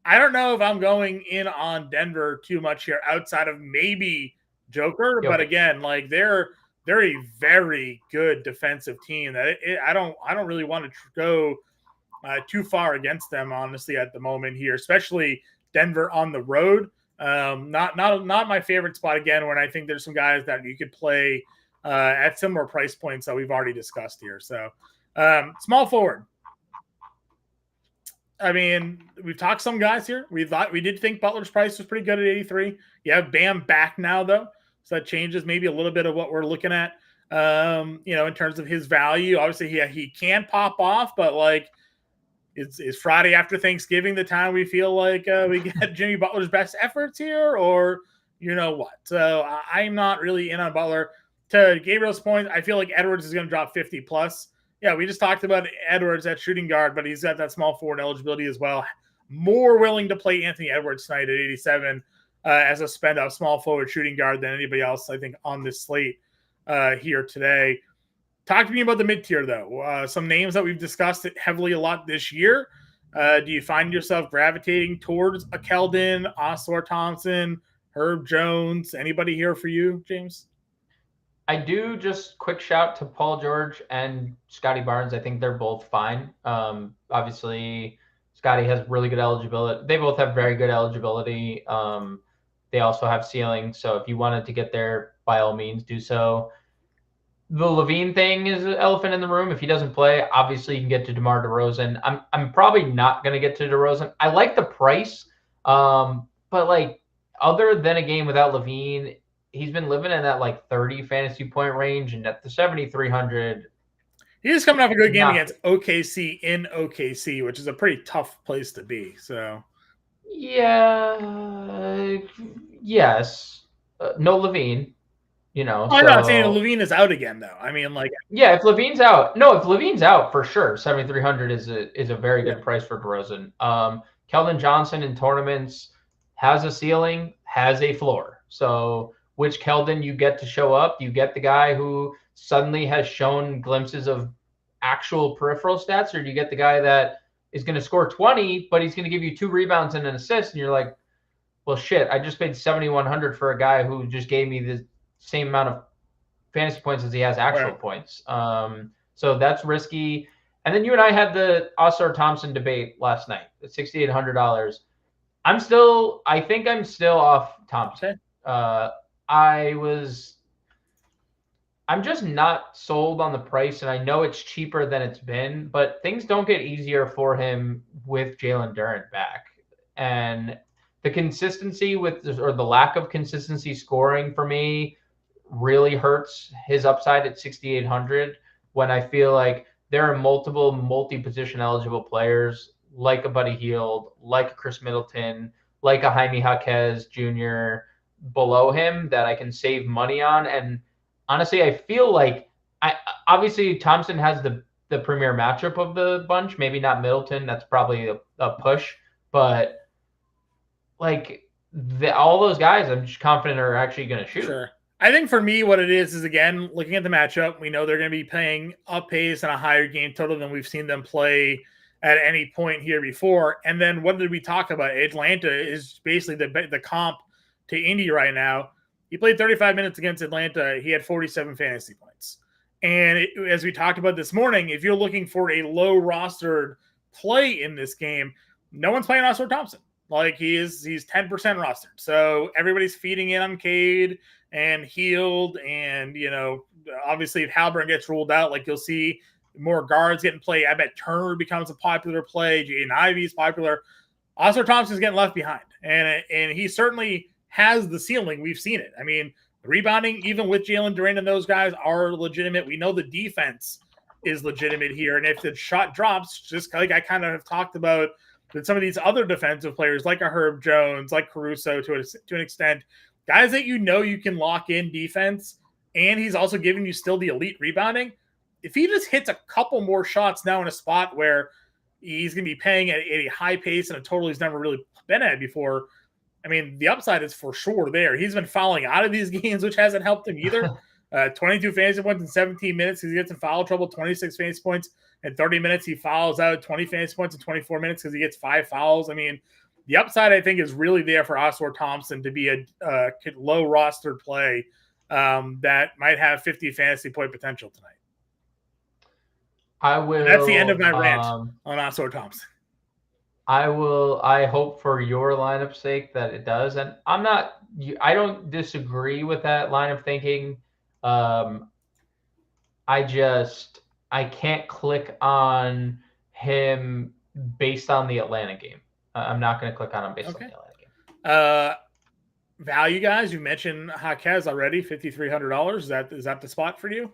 I don't know if I'm going in on Denver too much here outside of maybe Joker, but again, like, they're a very good defensive team that I don't really want to go too far against them, honestly, at the moment here, especially Denver on the road. Not my favorite spot again, when I think there's some guys that you could play at similar price points that we've already discussed here. So small forward. I mean, we've talked some guys here. We did think Butler's price was pretty good at 83. You have Bam back now, though, so that changes maybe a little bit of what we're looking at. In terms of his value. Obviously, he can pop off, but like, is Friday after Thanksgiving the time we feel like we get Jimmy Butler's best efforts here, or you know what? So I'm not really in on Butler. To Gabriel's point, I feel like Edwards is going to drop 50 plus. Yeah, we just talked about Edwards at shooting guard, but he's got that small forward eligibility as well. More willing to play Anthony Edwards tonight at 87 as a spend-up small forward shooting guard than anybody else, I think, on this slate here today. Talk to me about the mid-tier, though. Some names that we've discussed heavily a lot this year. Do you find yourself gravitating towards a Keldon, Oscar Thompson, Herb Jones? Anybody here for you, James? I do. Just quick shout to Paul George and Scotty Barnes. I think they're both fine. Obviously, Scotty has really good eligibility. They both have very good eligibility. They also have ceiling. So if you wanted to get there, by all means, do so. The Levine thing is an elephant in the room. If he doesn't play, obviously you can get to DeMar DeRozan. I'm probably not going to get to DeRozan. I like the price, but like other than a game without Levine, he's been living in that like 30 fantasy point range, and at the 7,300. He's coming off a good game against OKC in OKC, which is a pretty tough place to be. So, yeah, yes, no Levine. I'm not saying Levine is out again, though. I mean, like, yeah, if Levine's out for sure, 7,300 is a very good price for DeRozan. Keldon Johnson in tournaments has a ceiling, has a floor. So which Keldon you get to show up? You get the guy who suddenly has shown glimpses of actual peripheral stats, or do you get the guy that is going to score 20, but he's going to give you 2 rebounds and an assist, and you're like, well, shit, I just paid 7,100 for a guy who just gave me the same amount of fantasy points as he has actual points. So that's risky. And then you and I had the Oscar Thompson debate last night at $6,800. I think I'm still off Thompson. I'm just not sold on the price, and I know it's cheaper than it's been, but things don't get easier for him with Jalen Duren back. And the consistency or the lack of consistency scoring for me really hurts his upside at 6,800 when I feel like there are multiple multi-position eligible players like a Buddy Hield, like a Chris Middleton, like a Jaime Jaquez Jr. below him that I can save money on. And honestly, I feel like obviously Thompson has the premier matchup of the bunch, maybe not Middleton. That's probably a push, but like all those guys, I'm just confident are actually going to shoot. Sure. I think for me, what it is again, looking at the matchup, we know they're going to be playing up pace and a higher game total than we've seen them play at any point here before. And then what did we talk about? Atlanta is basically the comp to Indy right now. He played 35 minutes against Atlanta. He had 47 fantasy points. And as we talked about this morning, if you're looking for a low rostered play in this game, no one's playing Oscar Thompson. Like he's 10% rostered. So everybody's feeding in on Cade and Hield, and obviously if Halliburton gets ruled out, like you'll see more guards getting played. I bet Turner becomes a popular play. Jaden Ivey is popular. Oscar Thompson's getting left behind, and he certainly has the ceiling. We've seen it. I mean, the rebounding, even with Jalen Duren and those guys, are legitimate. We know the defense is legitimate here, and if the shot drops, just like I kind of have talked about with some of these other defensive players, like a Herb Jones, like Caruso to an extent, guys that you can lock in defense, and he's also giving you still the elite rebounding. If he just hits a couple more shots now in a spot where he's going to be paying at a high pace and a total he's never really been at before, I mean, the upside is for sure there. He's been fouling out of these games, which hasn't helped him either. 22 fantasy points in 17 minutes. He gets in foul trouble, 26 fantasy points. In 30 minutes, he fouls out 20 fantasy points in 24 minutes because he gets 5 fouls. I mean, the upside, I think, is really there for Oscar Thompson to be a low roster play that might have 50 fantasy point potential tonight. I will. And that's the end of my rant on Oscar Thompson. I hope for your lineup sake that it does. And I don't disagree with that line of thinking. I can't click on him based on the Atlanta game. I'm not going to click on him based on the Atlanta game. Value guys, you mentioned Jaquez already, $5,300. Is that the spot for you?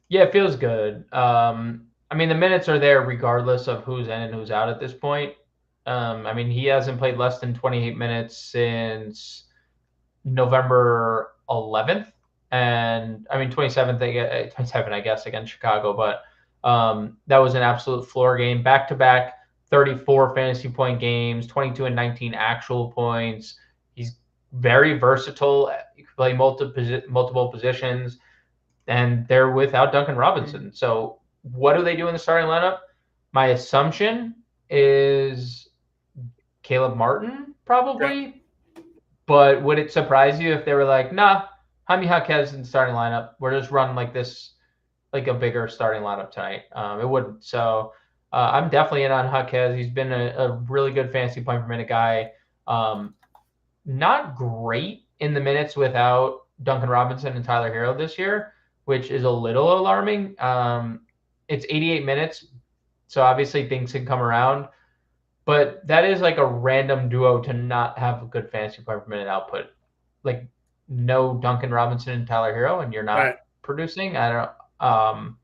Yeah, it feels good. I mean, the minutes are there regardless of who's in and who's out at this point. I mean, he hasn't played less than 28 minutes since November 11th. And I mean, 27th, 27, I guess, against Chicago. But that was an absolute floor game. Back-to-back 34 fantasy point games, 22 and 19 actual points. He's very versatile. You can play multiple positions. And they're without Duncan Robinson. So what do they do in the starting lineup? My assumption is Caleb Martin, probably. Yeah. But would it surprise you if they were like, nah, Jaime Jaquez in the starting lineup. We're just running like this, like a bigger starting lineup tonight. It wouldn't. So I'm definitely in on Jaquez. He's been a really good fantasy point per minute guy. Not great in the minutes without Duncan Robinson and Tyler Hero this year, which is a little alarming. It's 88 minutes, so obviously things can come around. But that is like a random duo to not have a good fantasy point per minute output. Like no Duncan Robinson and Tyler Hero, and you're not producing. I don't.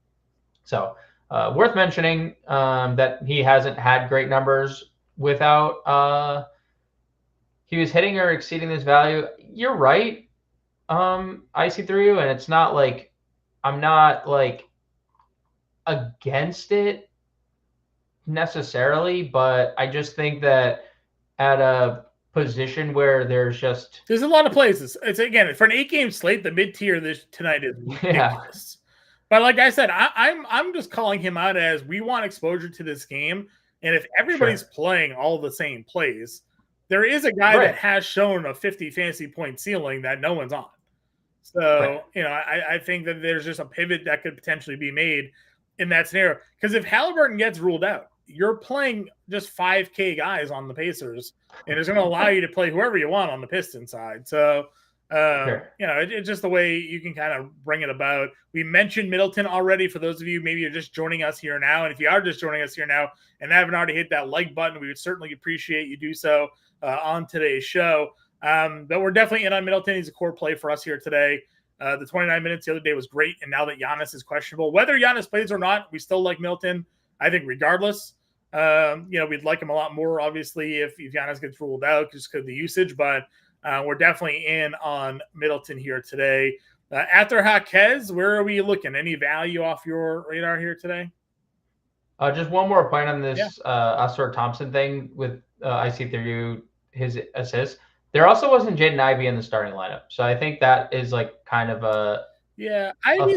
So worth mentioning that he hasn't had great numbers without. He was hitting or exceeding this value. You're right. I see through you, and it's not like I'm not like against it necessarily, but I just think that at a position where there's a lot of places. It's again for an 8-game slate, the mid-tier tonight is ridiculous. Yeah. But like I said, I'm just calling him out as we want exposure to this game, and if everybody's playing all the same plays, there is a guy that has shown a 50 fantasy point ceiling that no one's on. So, I think that there's just a pivot that could potentially be made in that scenario. Because if Halliburton gets ruled out, you're playing just 5K guys on the Pacers, and it's going to allow you to play whoever you want on the Pistons side. So, it's just the way you can kind of bring it about. We mentioned Middleton already. For those of you, maybe you're just joining us here now. And if you are just joining us here now and haven't already hit that like button, we would certainly appreciate you do so on today's show. But we're definitely in on Middleton. He's a core play for us here today. The 29 minutes the other day was great. And now that Giannis is questionable, whether Giannis plays or not, we still like Middleton, I think, regardless. We'd like him a lot more, obviously, if Giannis gets ruled out just because of the usage. But we're definitely in on Middleton here today. After Jaquez, where are we looking? Any value off your radar here today? Just one more point on this Ausar Thompson thing with I see through you his assist. There also wasn't Jaden Ivey in the starting lineup, so I think that is like kind of a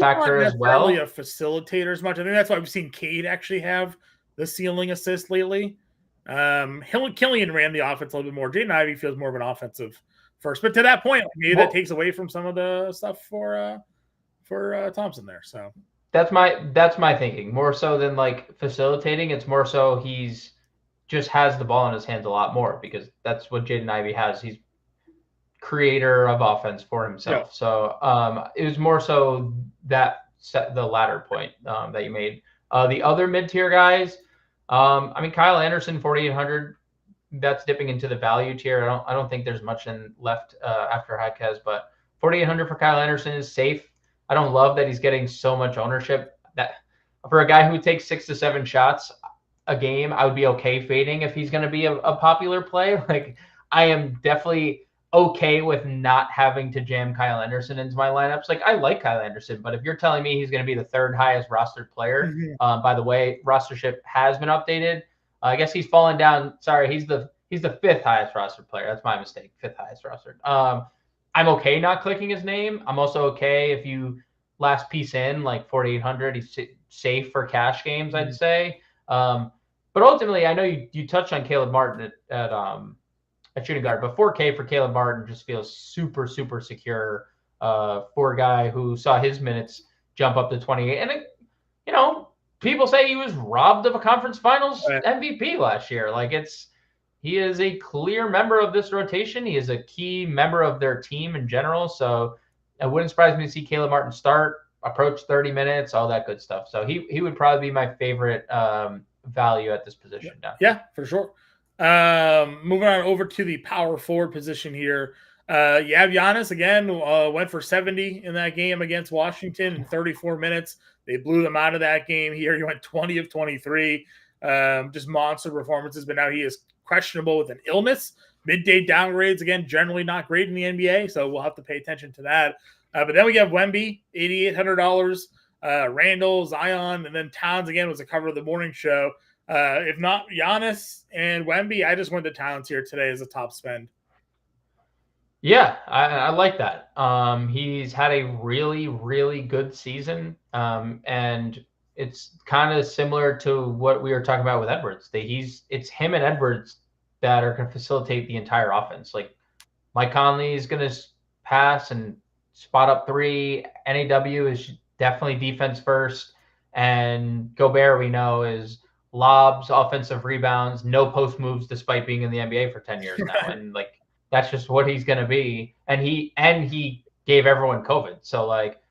factor as well. A facilitator as much. I think that's why we've seen Cade actually have the ceiling assist lately. Killian ran the offense a little bit more. Jaden Ivey feels more of an offensive first, but to that point, maybe that takes away from some of the stuff for Thompson there. So that's my thinking. More so than like facilitating, it's more so he's just has the ball in his hands a lot more because that's what Jaden Ivey has. He's creator of offense for himself. Yeah. So it was more so that the latter point that you made. The other mid-tier guys, Kyle Anderson, 4,800. That's dipping into the value tier. I don't think there's much left after Jaquez, but 4,800 for Kyle Anderson is safe. I don't love that he's getting so much ownership. That for a guy who takes 6 to 7 shots a game, I would be okay fading if he's going to be a popular play. Like I am definitely okay with not having to jam Kyle Anderson into my lineups. Like I like Kyle Anderson, but if you're telling me he's going to be the 3rd highest rostered player, by the way, rostership has been updated. I guess he's fallen down. Sorry, he's the 5th highest rostered player. That's my mistake. 5th highest rostered. I'm okay not clicking his name. I'm also okay if you last piece in like 4,800. He's safe for cash games, I'd say. But ultimately, I know you touched on Caleb Martin at shooting guard, but 4K for Caleb Martin just feels super, super secure for a guy who saw his minutes jump up to 28. And, people say he was robbed of a conference finals MVP last year. Like he is a clear member of this rotation. He is a key member of their team in general. So it wouldn't surprise me to see Caleb Martin start, approach 30 minutes, all that good stuff. So he would probably be my favorite value at this position. Yeah, for sure. Moving on over to the power forward position here. You have Giannis again, went for 70 in that game against Washington in 34 minutes. They blew them out of that game here. He went 20 of 23. Just monster performances, but now he is questionable with an illness. Midday downgrades, again, generally not great in the NBA, so we'll have to pay attention to that. But then we have Wemby, $8,800, Randall, Zion, and then Towns again was the cover of the morning show. If not Giannis and Wemby, I just went to Towns here today as a top spend. Yeah, I like that. He's had a really, really good season, and it's kind of similar to what we were talking about with Edwards. It's him and Edwards that are going to facilitate the entire offense. Like Mike Conley is going to pass and spot up three. NAW is definitely defense first, and Gobert we know is lobs, offensive rebounds, no post moves, despite being in the NBA for 10 years now, and like that's just what he's going to be. And he gave everyone COVID, so like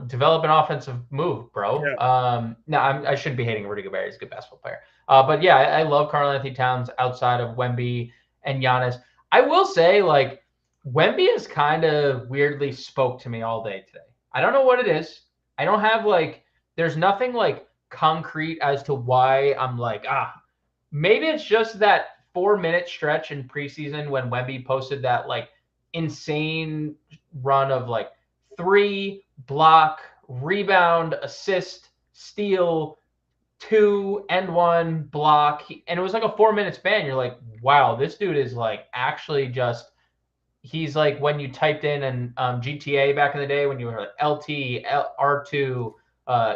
develop an offensive move, bro. Yeah. No, I shouldn't be hating Rudy Gobert. He's a good basketball player. But yeah, I love Karl-Anthony Towns outside of Wemby and Giannis. I will say, like, Wemby has kind of weirdly spoke to me all day today. I don't know what it is. I don't have, like, there's nothing, like, concrete as to why I'm like, maybe it's just that 4-minute stretch in preseason when Wemby posted that, like, insane run of, like, 3, block, rebound, assist, steal, 2 and 1 block, and it was like a 4-minute span. You're like, wow, this dude is like actually just, he's like when you typed in and GTA back in the day when you were like LT, R2,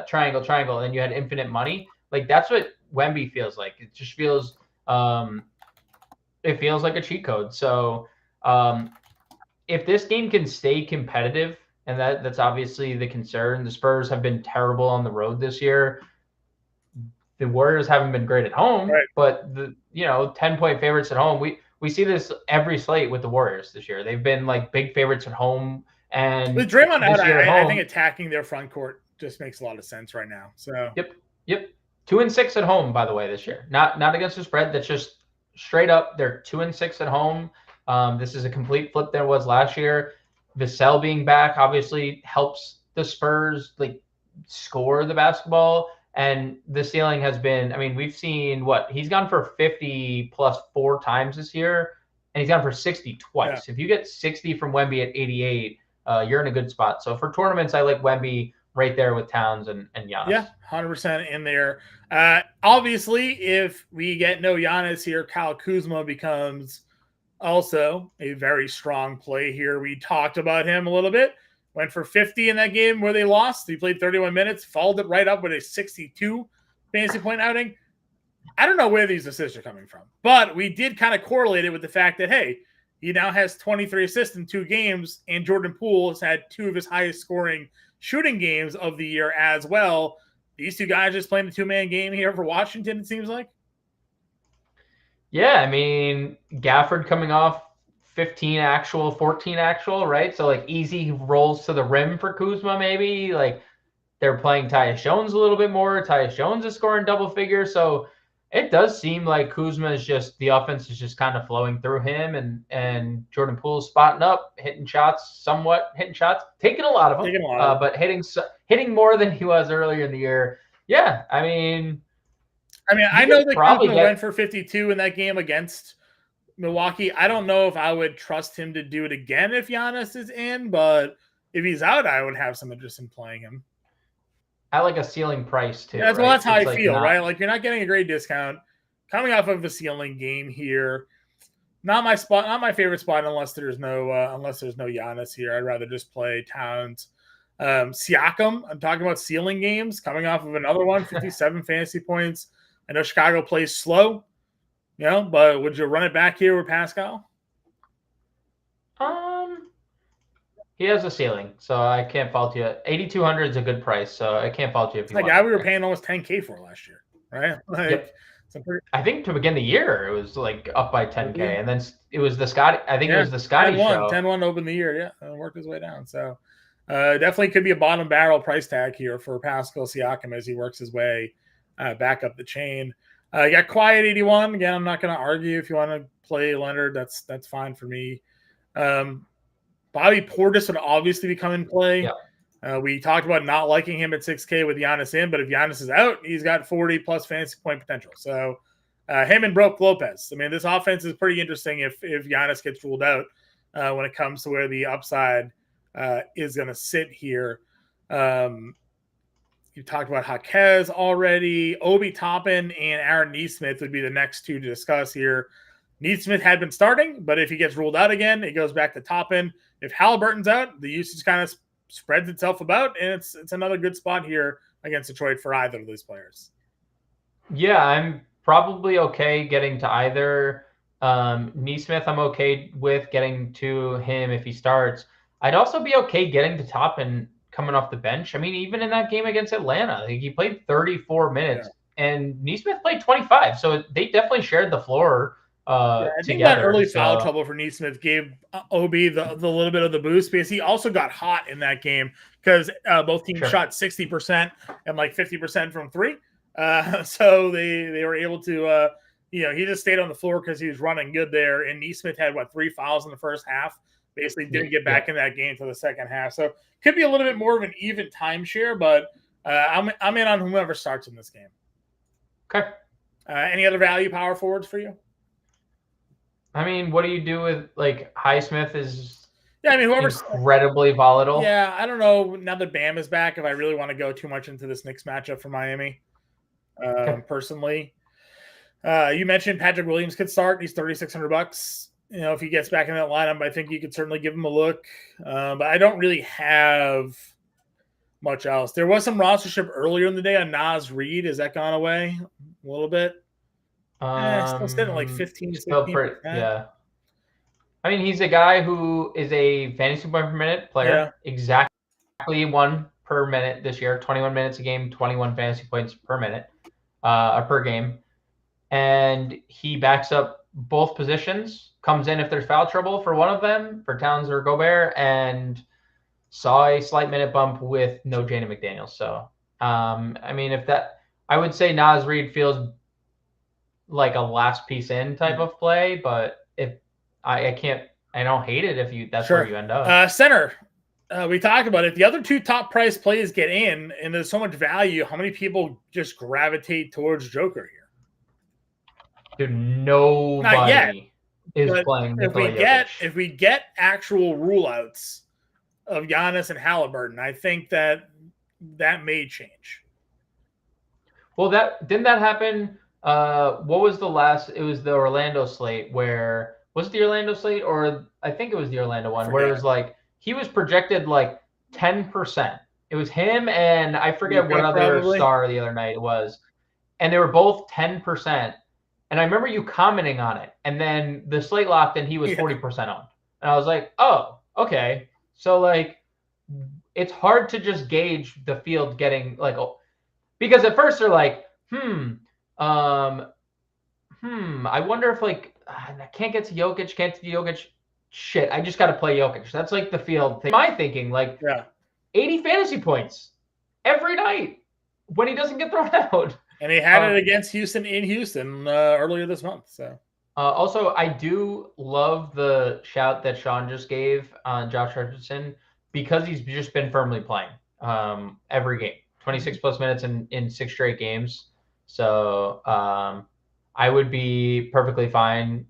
triangle, and then you had infinite money. Like that's what Wemby feels like. It just feels, it feels like a cheat code. So if this game can stay competitive, and that's obviously the concern. The Spurs have been terrible on the road this year. The Warriors haven't been great at home, right, but the 10-point favorites at home. We see this every slate with the Warriors this year. They've been like big favorites at home, and with Draymond out, I think attacking their front court just makes a lot of sense right now. So yep, 2-6 at home, by the way, this year. Not against the spread. That's just straight up. They're 2-6 at home. This is a complete flip than it was last year. Vassell being back obviously helps the Spurs like score the basketball. And the ceiling has been, I mean, we've seen he's gone for 50 plus 4 times this year, and he's gone for 60 twice. Yeah. If you get 60 from Wemby at 88, you're in a good spot. So for tournaments, I like Wemby right there with Towns and Giannis. Yeah, 100% in there. Obviously, if we get no Giannis here, Kyle Kuzma becomes also a very strong play here. We talked about him a little bit. Went for 50 in that game where they lost. He played 31 minutes, followed it right up with a 62 fantasy point outing. I don't know where these assists are coming from, but we did kind of correlate it with the fact that, hey, he now has 23 assists in 2 games, and Jordan Poole has had 2 of his highest scoring shooting games of the year as well. These 2 guys just playing the 2-man game here for Washington, it seems like. Yeah, I mean, Gafford coming off 15 actual, 14 actual, right? So like easy rolls to the rim for Kuzma, maybe. Like they're playing Tyus Jones a little bit more. Tyus Jones is scoring double figures. So it does seem like Kuzma is just, the offense is just kind of flowing through him, and Jordan Poole's spotting up, hitting shots, taking a lot of them, but hitting more than he was earlier in the year. Yeah, I mean, I know that Kuzma went for 52 in that game against Milwaukee. I don't know if I would trust him to do it again if Giannis is in, but if he's out, I would have some interest in playing him. I like a ceiling price too. Well, that's how I feel, right? Like you're not getting a great discount coming off of the ceiling game here. Not my spot, not my favorite spot unless there's no Giannis here. I'd rather just play Towns. Siakam, I'm talking about ceiling games coming off of another one, 57 fantasy points. I know Chicago plays slow, but would you run it back here with Pascal? He has a ceiling, so I can't fault you. 8,200 is a good price, so I can't fault you if you want. Like, guy we were paying almost 10K for last year, right? Like, yep. I think to begin the year, it was like up by 10K, and then it was the Scotty. I think it was the Scotty show. 10-1 to open the year, yeah, and worked his way down. So definitely could be a bottom barrel price tag here for Pascal Siakam as he works his way back up the chain. You got Quiet 81. Again, I'm not going to argue. If you want to play Leonard, that's fine for me. Bobby Portis would obviously be coming in play. Yeah. We talked about not liking him at 6K with Giannis in, but if Giannis is out, he's got 40 plus fantasy point potential. So him and Brook Lopez. I mean, this offense is pretty interesting if Giannis gets ruled out when it comes to where the upside is going to sit here. You talked about Jaquez already. Obi Toppin and Aaron Nesmith would be the next two to discuss here. Nesmith had been starting, but if he gets ruled out again, it goes back to Toppin. If Halliburton's out, the usage kind of spreads itself about, and it's another good spot here against Detroit for either of these players. Yeah, I'm probably okay getting to either. Nesmith, I'm okay with getting to him if he starts. I'd also be okay getting to Toppin coming off the bench. I mean, even in that game against Atlanta, he played 34 minutes, and Nesmith played 25. So they definitely shared the floor I think together. That early foul trouble for Nesmith gave Obi the little bit of the boost because he also got hot in that game because both teams shot 60% and like 50% from three. So they were able to, he just stayed on the floor because he was running good there. And Nesmith had 3 fouls in the first half. Basically didn't get back in that game for the second half. So could be a little bit more of an even timeshare, but I'm in on whoever starts in this game. Okay. Any other value power forwards for you? I mean, what do you do with Highsmith is whoever's incredibly volatile. Yeah, I don't know. Now that Bam is back, if I really want to go too much into this Knicks matchup for Miami, personally. You mentioned Patrick Williams could start. He's $3,600. If he gets back in that lineup, I think you could certainly give him a look. But I don't really have much else. There was some rostership earlier in the day on Naz Reid. Has that gone away a little bit? Still sitting at 15 to 16%. Yeah. I mean, he's a guy who is a fantasy point per minute player. Yeah. Exactly 1 per minute this year. 21 minutes a game, 21 fantasy points per minute, per game. And he backs up both positions, comes in if there's foul trouble for one of them, for Towns or Gobert, and saw a slight minute bump with no Jaden McDaniels. So, I mean, I would say Naz Reid feels like a last piece in type of play, but if I don't hate it if that's where you end up. Center, we talked about it. The other two top price plays get in, and there's so much value. How many people just gravitate towards Joker here? Dude, nobody is playing. If we get actual rule outs of Giannis and Halliburton, I think that may change. Well, didn't that happen? What was the last? It was the Orlando slate where was it the Orlando slate, or I think it was the Orlando one where it was he was projected 10%. It was him and I forget what other star the other night it was, and they were both 10%. And I remember you commenting on it, and then the slate locked and he was 40% on, and I was like, oh, okay. So it's hard to just gauge the field getting because at first they're I wonder if I can't get to Jokic, shit, I just got to play Jokic. That's the field thing. My thinking, 80 fantasy points every night when he doesn't get thrown out. And he had it against Houston in Houston earlier this month. So also, I do love the shout that Sean just gave on Josh Richardson because he's just been firmly playing every game, 26 plus minutes in 6 straight games. So I would be perfectly fine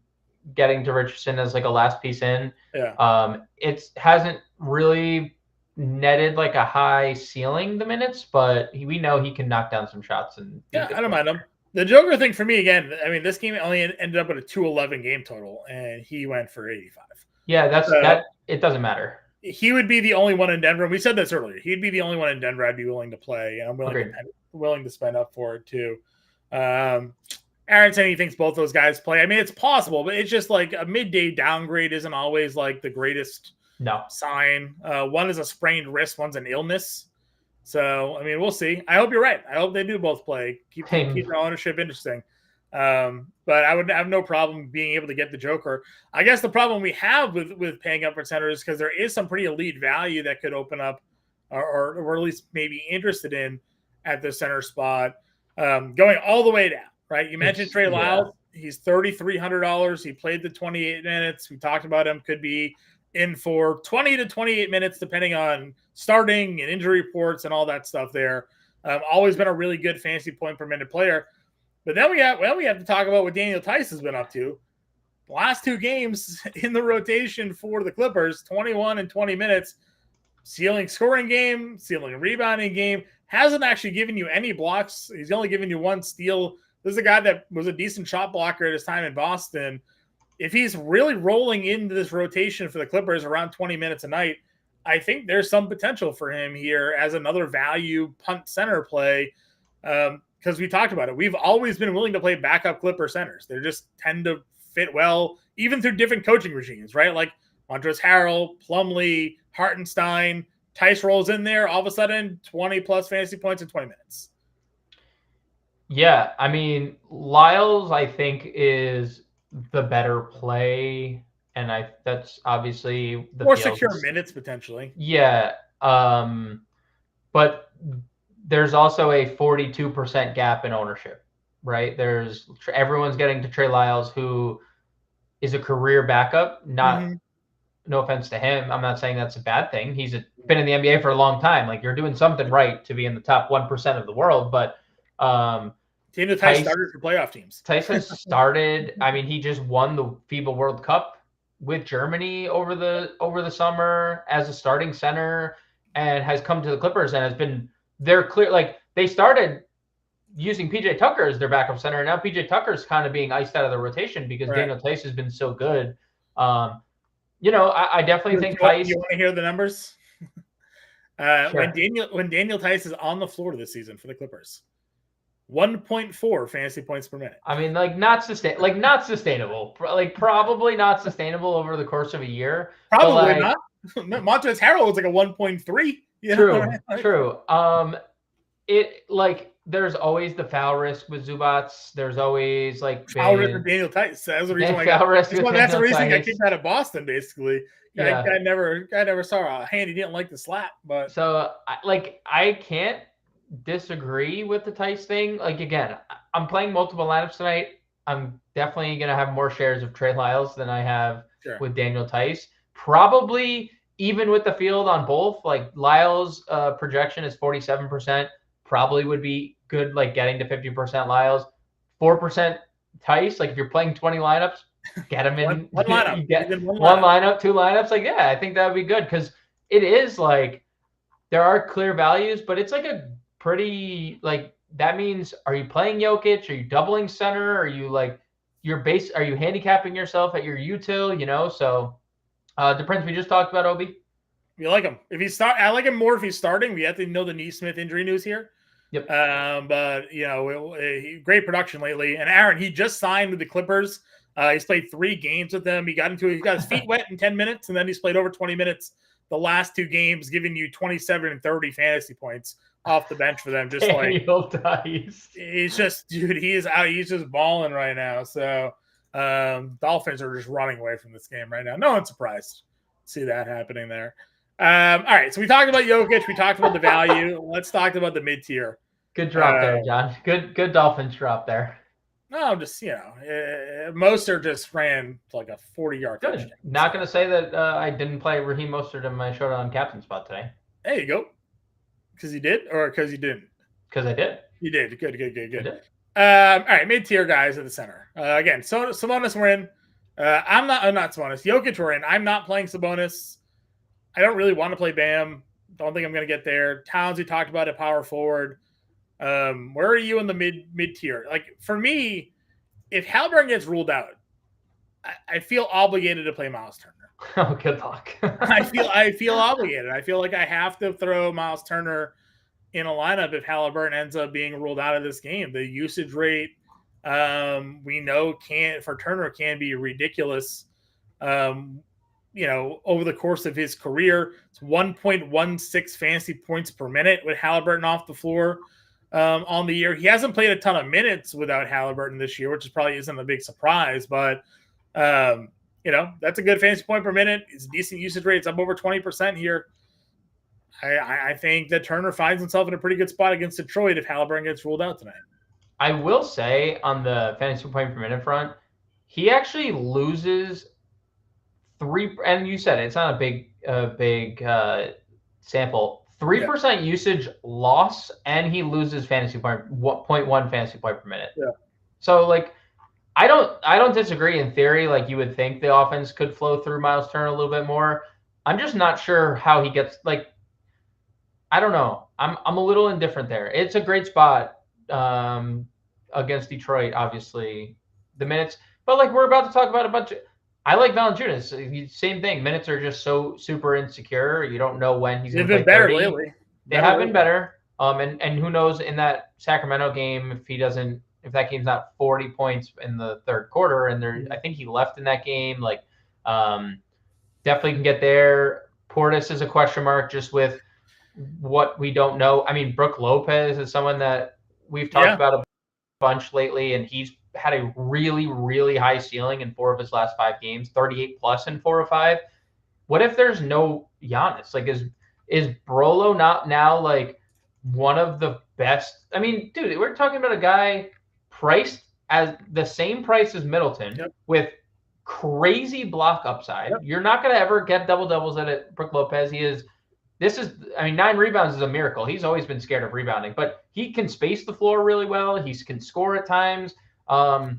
getting to Richardson as a last piece in. Yeah. It hasn't really netted a high ceiling the minutes, but we know he can knock down some shots. And I don't mind him. The Joker thing for me, again, I mean, this game only ended up with a 211 game total, and he went for 85. Yeah, it doesn't matter. He would be the only one in Denver. We said this earlier. He'd be the only one in Denver I'd be willing to play, and I'm willing to spend up for it too. Aaron said he thinks both those guys play. I mean, it's possible, but it's just a midday downgrade isn't always the greatest sign. One is a sprained wrist, one's an illness. So, I mean, we'll see. I hope you're right. I hope they do both play. Keep the ownership interesting. But I would have no problem being able to get the Joker. I guess the problem we have with paying up for center is because there is some pretty elite value that could open up or at least maybe interested in at the center spot, going all the way down, right? You mentioned Trey Lyles. He's $3,300. He played the 28 minutes. We talked about him. Could be in for 20 to 28 minutes, depending on starting and injury reports and all that stuff there. Always been a really good fantasy point per minute player. But then we have to talk about what Daniel Tice has been up to. The last 2 games in the rotation for the Clippers, 21 and 20 minutes, ceiling scoring game, ceiling rebounding game, hasn't actually given you any blocks. He's only given you 1 steal. This is a guy that was a decent shot blocker at his time in Boston. If he's really rolling into this rotation for the Clippers around 20 minutes a night, I think there's some potential for him here as another value punt center play. Because we talked about it. We've always been willing to play backup Clipper centers. They just tend to fit well, even through different coaching regimes, right? Like Montrezl Harrell, Plumlee, Hartenstein, Tice rolls in there, all of a sudden 20 plus fantasy points in 20 minutes. Yeah, I mean, Lyles, I think, is the better play, and that's obviously the more secure minutes potentially. Yeah, but there's also a 42% gap in ownership, right? Everyone's getting to Trey Lyles, who is a career backup. No offense to him, I'm not saying that's a bad thing. He's been in the NBA for a long time. Like, you're doing something right to be in the top 1% of the world, but Daniel Tice started for playoff teams. Tice has started. I mean, he just won the FIBA World Cup with Germany over the summer as a starting center, and has come to the Clippers and has been they're clear. Like, they started using PJ Tucker as their backup center, and now PJ Tucker's kind of being iced out of the rotation because Daniel Tice has been so good. I definitely think Tice. You want to hear the numbers? Sure. When Daniel Tice is on the floor this season for the Clippers, 1.4 fantasy points per minute. I mean, not sustainable. Like, probably not sustainable over the course of a year. Probably not. Montrezl Harrell was like a 1.3. True. There's always the foul risk with Zubats. There's always foul risk with Daniel Tice. That's the reason that's the reason I kicked out of Boston, basically. Yeah. I never saw a hand he didn't like to slap. But so I can't disagree with the Tice thing. Like, again, I'm playing multiple lineups tonight. I'm definitely gonna have more shares of Trey Lyles than I have with Daniel Tice. Probably even with the field on both. Like, Lyles' projection is 47%. Probably would be good, like getting to 50% Lyles, 4% Tice. Like, if you're playing 20 lineups, get him in one lineup. You get one lineup, 2 lineups. Like, yeah, I think that would be good because it is like there are clear values, but it's like a pretty that means, are you playing Jokic? Are you doubling center? Are you are you handicapping yourself at your util? So depends. We just talked about Obi. You like him. I like him more if he's starting. We have to know the Neesmith injury news here. Yep. But great production lately. And Aaron, he just signed with the Clippers. He's played 3 games with them. He got his feet wet in 10 minutes, and then he's played over 20 minutes the last 2 games, giving you 27 and 30 fantasy points off the bench for them. Just he's just, dude, he is out. He's just balling right now. So Dolphins are just running away from this game right now. No one's surprised to see that happening there. All right, so we talked about Jokic. We talked about the value. Let's talk about the mid-tier. Good drop there, John. Good Dolphins drop there. No, just, Mostert just ran like a 40-yard touchdown. Not going to say that I didn't play Raheem Mostert in my showdown captain spot today. There you go. Because you did, or because you didn't? Because I did. You did. Good. All right, mid-tier guys at the center. Again, Sabonis we're in. I'm not Sabonis. Jokic we're in. I'm not playing Sabonis. I don't really want to play Bam. Don't think I'm going to get there. Towns, we talked about at power forward. Where are you in the mid tier? Like, for me, if Halliburton gets ruled out, I feel obligated to play Miles Turner. Oh, good luck. I feel obligated. I feel like I have to throw Miles Turner in a lineup if Halliburton ends up being ruled out of this game. The usage rate, we know for Turner can be ridiculous. over the course of his career. It's 1.16 fantasy points per minute with Halliburton off the floor on the year. He hasn't played a ton of minutes without Halliburton this year, which probably isn't a big surprise, but that's a good fantasy point per minute. It's a decent usage rate. It's up over 20% here. I think that Turner finds himself in a pretty good spot against Detroit if Halliburton gets ruled out tonight. I will say on the fantasy point per minute front, he actually loses 3, and you said it's not a big sample. 3% usage loss, and he loses fantasy point 0.1 fantasy point per minute. Yeah. So I don't disagree in theory. You would think the offense could flow through Miles Turner a little bit more. I'm just not sure how he gets I don't know. I'm a little indifferent there. It's a great spot against Detroit, obviously. The minutes, but we're about to talk about a bunch of. I like Valanciunas. Same thing. Minutes are just so super insecure. You don't know when he's going to play 30. They've been better lately. They have been better. And who knows in that Sacramento game if that game's not 40 points in the third quarter, and I think he left in that game. Definitely can get there. Portis is a question mark just with what we don't know. I mean, Brook Lopez is someone that we've talked about a bunch lately, and he's had a really, really high ceiling in 4 of his last 5 games, 38 plus in 4 or 5. What if there's no Giannis? Is Brolo not now one of the best? I mean, dude, we're talking about a guy priced as the same price as Middleton with crazy block upside. You're not going to ever get double doubles at it. Brook Lopez, 9 rebounds is a miracle. He's always been scared of rebounding, but he can space the floor really well. He can score at times. I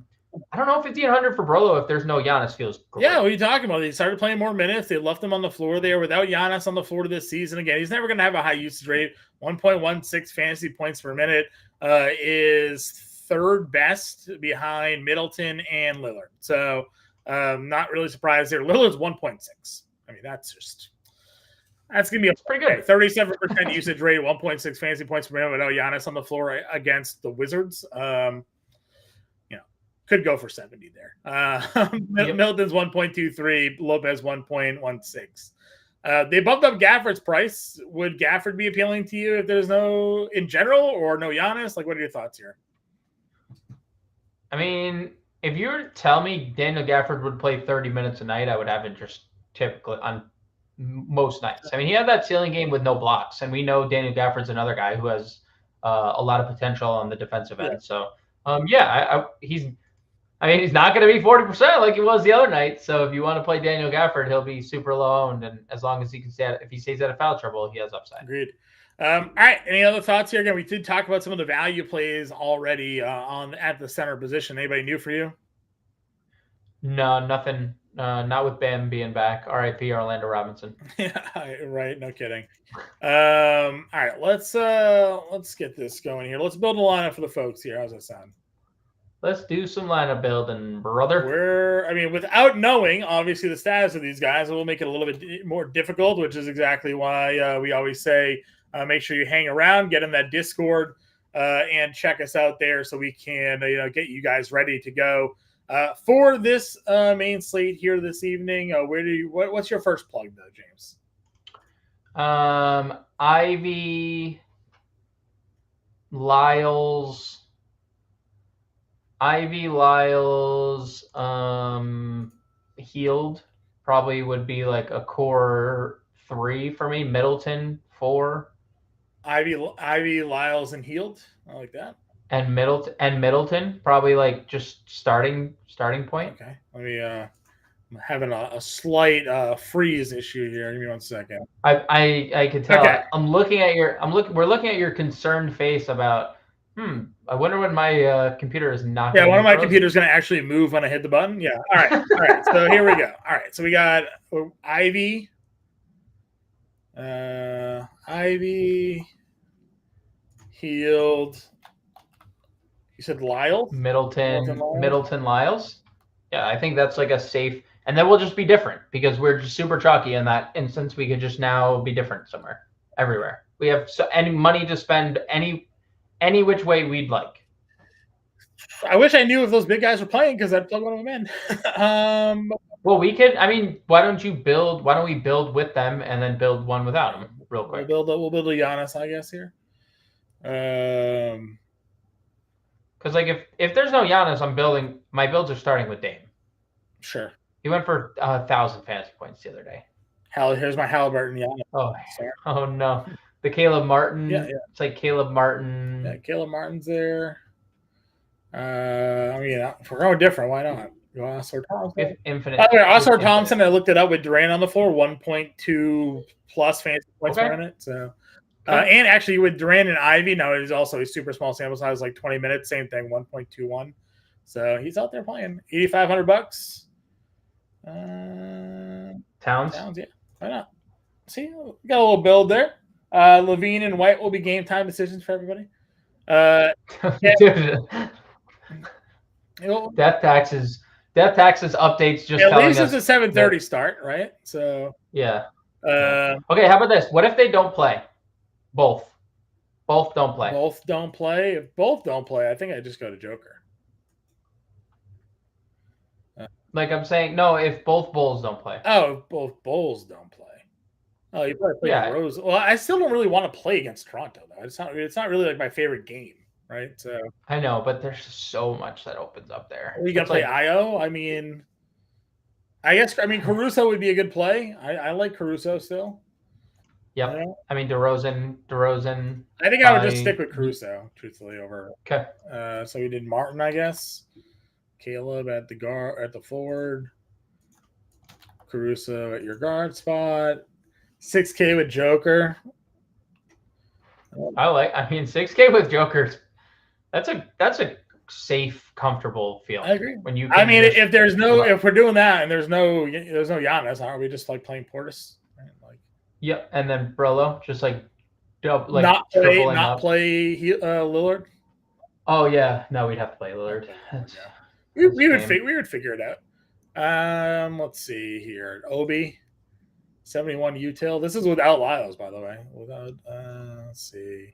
don't know, 1,500 for Brolo if there's no Giannis feels great. Yeah, what are you talking about? They started playing more minutes. They left him on the floor there without Giannis on the floor this season. Again, he's never going to have a high usage rate. 1.16 fantasy points per minute is third best behind Middleton and Lillard. So not really surprised there. Lillard's 1.6. I mean, that's going to be pretty good. 37% usage rate, 1.6 fantasy points per minute without Giannis on the floor against the Wizards. Could go for 70 there. Middleton's 1.23, Lopez 1.16. They bumped up Gafford's price. Would Gafford be appealing to you if there's no in general or no Giannis? What are your thoughts here? I mean, if you were to tell me Daniel Gafford would play 30 minutes a night, I would have interest typically on most nights. I mean, he had that ceiling game with no blocks, and we know Daniel Gafford's another guy who has a lot of potential on the defensive end. So, he's not going to be 40% like he was the other night. So if you want to play Daniel Gafford, he'll be super low owned, and as long as he can if he stays out of foul trouble, he has upside. Agreed. All right. Any other thoughts here? Again, we did talk about some of the value plays already at the center position. Anybody new for you? No, nothing. Not with Bam being back. R.I.P. Orlando Robinson. Yeah, right. No kidding. All right. Let's get this going here. Let's build a lineup for the folks here. How's that sound? Let's do some lineup building, brother. Without knowing, obviously, the status of these guys, it will make it a little bit more difficult, which is exactly why we always say make sure you hang around, get in that Discord, and check us out there so we can get you guys ready to go for this main slate here this evening. What's your first plug, though, James? Ivy, Lyles, Hield probably would be a core 3 for me. Middleton 4. Ivy, Lyles, and Hield. I like that. And Middleton probably just starting point. Okay. Let me. I'm having a slight freeze issue here. Give me 1 second. I can tell. Okay. We're looking at your concerned face about. I wonder when my computer is not. Yeah, one of my computers going to actually move when I hit the button. Yeah. All right. So here we go. All right. So we got Ivy, Hield. You said Lyles? Middleton, Lyles. Yeah, I think that's a safe. And then we'll just be different because we're just super chalky in that instance. We could just now be different everywhere. We have any money to spend any which way we'd like. I wish I knew if those big guys were playing because I'd plug one of them in. Well, we could. I mean, why don't we build with them and then build one without them real quick? We'll build a Giannis, I guess here. Because like if there's no Giannis, my builds are starting with Dame. Sure. He went for 1,000 fantasy points the other day. Here's my Halliburton Giannis. Oh no, the Caleb Martin. Yeah. It's like Caleb Martin. Yeah, Caleb Martin's there. I mean, if we're going different, why not? Oscar Thompson. Infinite. By the way, Oscar Thompson, I looked it up with Durant on the floor, 1.2 plus fantasy points per minute. So, and actually with Durant and Ivy, now it is also a super small sample size, like 20 minutes, same thing, 1.21. So he's out there playing $8,500. Towns, yeah, why not? See, we got a little build there. Levine and White will be game time decisions for everybody. Death taxes updates just at least us it's a 7:30 start, right? So yeah. Okay, how about this? What if they don't play? Both don't play. Both don't play. If both don't play, I think I just go to Joker. Like I'm saying, no. If both Bulls don't play. Oh, if both Bulls don't play. Oh, you probably play Rose. Well, I still don't really want to play against Toronto though. It's not really like my favorite game. Right, so I know, but there's so much that opens up there. You got to play Io. I mean, Caruso would be a good play. I like Caruso still. Yeah, I mean DeRozan. I think I would just stick with Caruso, truthfully, over. Okay. So we did Martin, I guess. Caleb at the forward. Caruso at your guard spot. 6K with Joker. 6K with Joker. That's a safe, comfortable feeling. I agree. When you, if we're doing that and there's no Giannis, aren't we just like playing Portis? Right? Like, yep, and then Brolo just like not play Lillard. Oh yeah, no, we'd have to play Lillard. We would figure it out. Let's see here. Obi, 71 util. This is without Lyles, by the way. Let's see,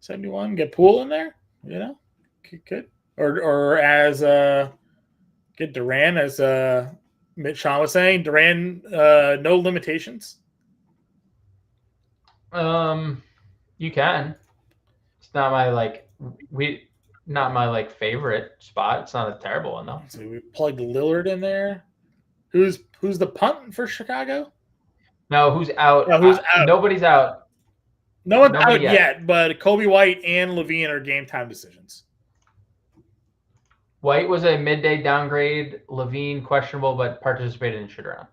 71. Get Poole in there. Good. Or as get Duran, as Sean was saying, Duran, no limitations. You can. It's not my favorite spot. It's not a terrible one though. So we plugged Lillard in there. Who's the punt for Chicago? No, who's out? Who's out? Nobody's out. No one's out yet, but Kobe White and Levine are game time decisions. White was a midday downgrade. Levine questionable, but participated in shoot around.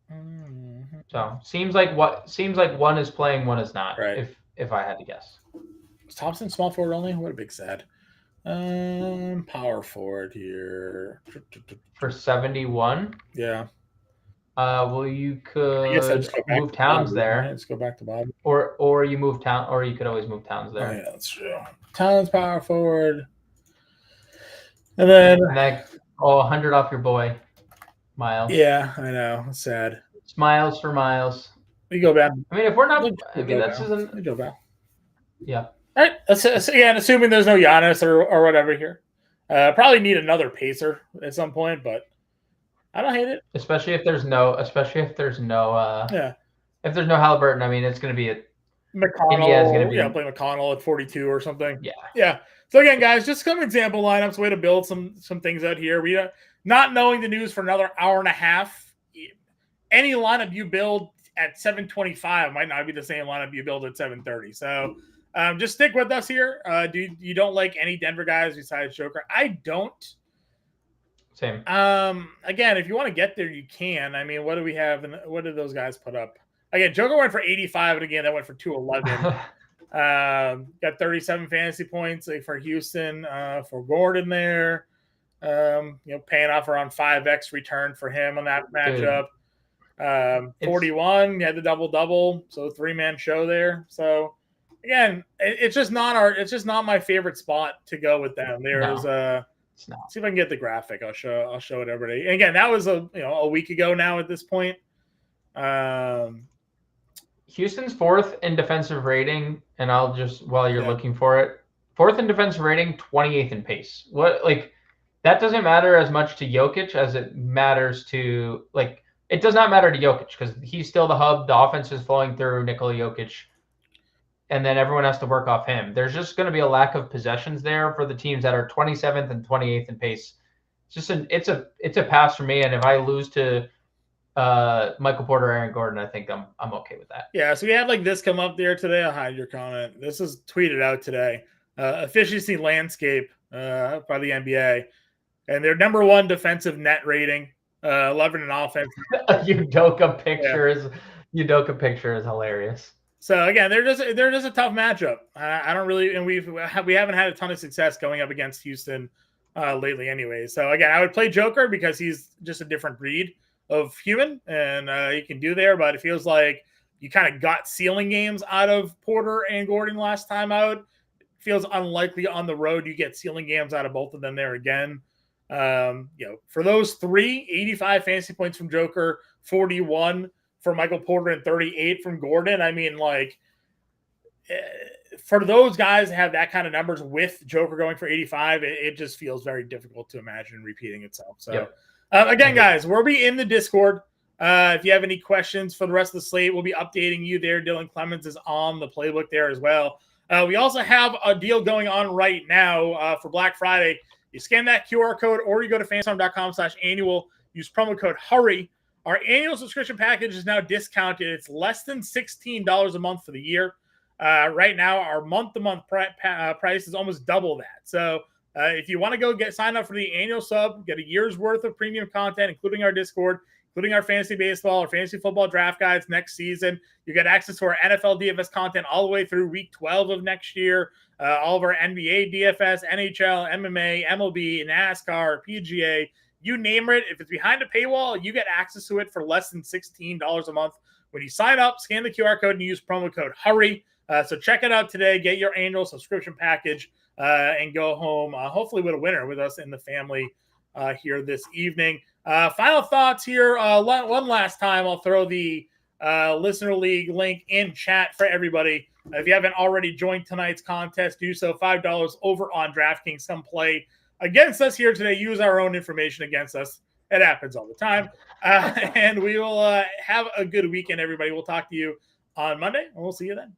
Mm-hmm. So seems like one is playing, one is not. Right. If I had to guess. Is Thompson small forward only? What a big sad. Power forward here for 71. Yeah. Well, you could move Towns there. Let's go back to Bob. Or you move Towns, or you could always move Towns there. Oh, yeah, that's true. Towns power forward. And then 100 off your boy, Miles. Yeah, I know. It's sad. Smiles for Miles. We go back. I mean, if we're not, we go back. Yeah. All right. Again, assuming there's no Giannis or whatever here. Probably need another pacer at some point, but I don't hate it. Especially if there's no If there's no Halliburton, I mean, it's going to be McConnell. India's going to be play McConnell at 42 or something. Yeah. Yeah. So again, guys, just some example lineups, way to build some things out here. We not knowing the news for another hour and a half. Any lineup you build at 7:25 might not be the same lineup you build at 7:30. So just stick with us here. You don't like any Denver guys besides Joker? I don't. Same. Again, if you want to get there, you can. I mean, what do we have? And what did those guys put up? Again, Joker went for 85, and again, that went for 211. Got 37 fantasy points for Houston, for Gordon there. Paying off around 5x return for him on that matchup. 41, you had the double, so 3-man show there. So again, it's just not my favorite spot to go with them. There's see if I can get the graphic. I'll show it everybody. And again, that was a week ago now at this point. Houston's 4th in defensive rating, and I'll just while you're looking for it, 4th in defensive rating, 28th in pace. What that doesn't matter as much to Jokic as it matters to it does not matter to Jokic because he's still the hub. The offense is flowing through Nikola Jokic, and then everyone has to work off him. There's just going to be a lack of possessions there for the teams that are 27th and 28th in pace. It's a pass for me, and if I lose to Michael Porter, Aaron Gordon, I think I'm okay with that. Yeah, so we had this come up there today. I'll hide your comment. This is tweeted out today. Efficiency landscape by the NBA, and their number one defensive net rating, 11 in offense. Udoka picture is hilarious. So again, they're just a tough matchup. I don't really, and we haven't had a ton of success going up against Houston lately, anyway. So again, I would play Joker because he's just a different breed of human, and he can do there. But it feels like you kind of got ceiling games out of Porter and Gordon last time out. It feels unlikely on the road you get ceiling games out of both of them there again. For those three, 85 fantasy points from Joker, 41 for Michael Porter, and 38 from Gordon. I mean, for those guys to have that kind of numbers with Joker going for 85, it just feels very difficult to imagine repeating itself. So, again, guys, we'll be in the Discord. If you have any questions for the rest of the slate, we'll be updating you there. Dylan Clemens is on the playbook there as well. We also have a deal going on right now for Black Friday. You scan that QR code or you go to fansfarm.com/annual, use promo code HURRY. Our annual subscription package is now discounted. It's less than $16 a month for the year. Right now, our month-to-month price is almost double that. So if you want to go sign up for the annual sub, get a year's worth of premium content, including our Discord, including our fantasy baseball or fantasy football draft guides next season. You get access to our NFL DFS content all the way through week 12 of next year. All of our NBA DFS, NHL, MMA, MLB, NASCAR, PGA, you name it. If it's behind a paywall, you get access to it for less than $16 a month. When you sign up, scan the QR code and use promo code HURRY. So check it out today. Get your annual subscription package and go home, hopefully with a winner with us in the family here this evening. Final thoughts here. One last time, I'll throw the Listener League link in chat for everybody. If you haven't already joined tonight's contest, do so. $5 over on DraftKings. Come play against us here today. Use our own information against us. It happens all the time. And we will have a good weekend, everybody. We'll talk to you on Monday, and we'll see you then.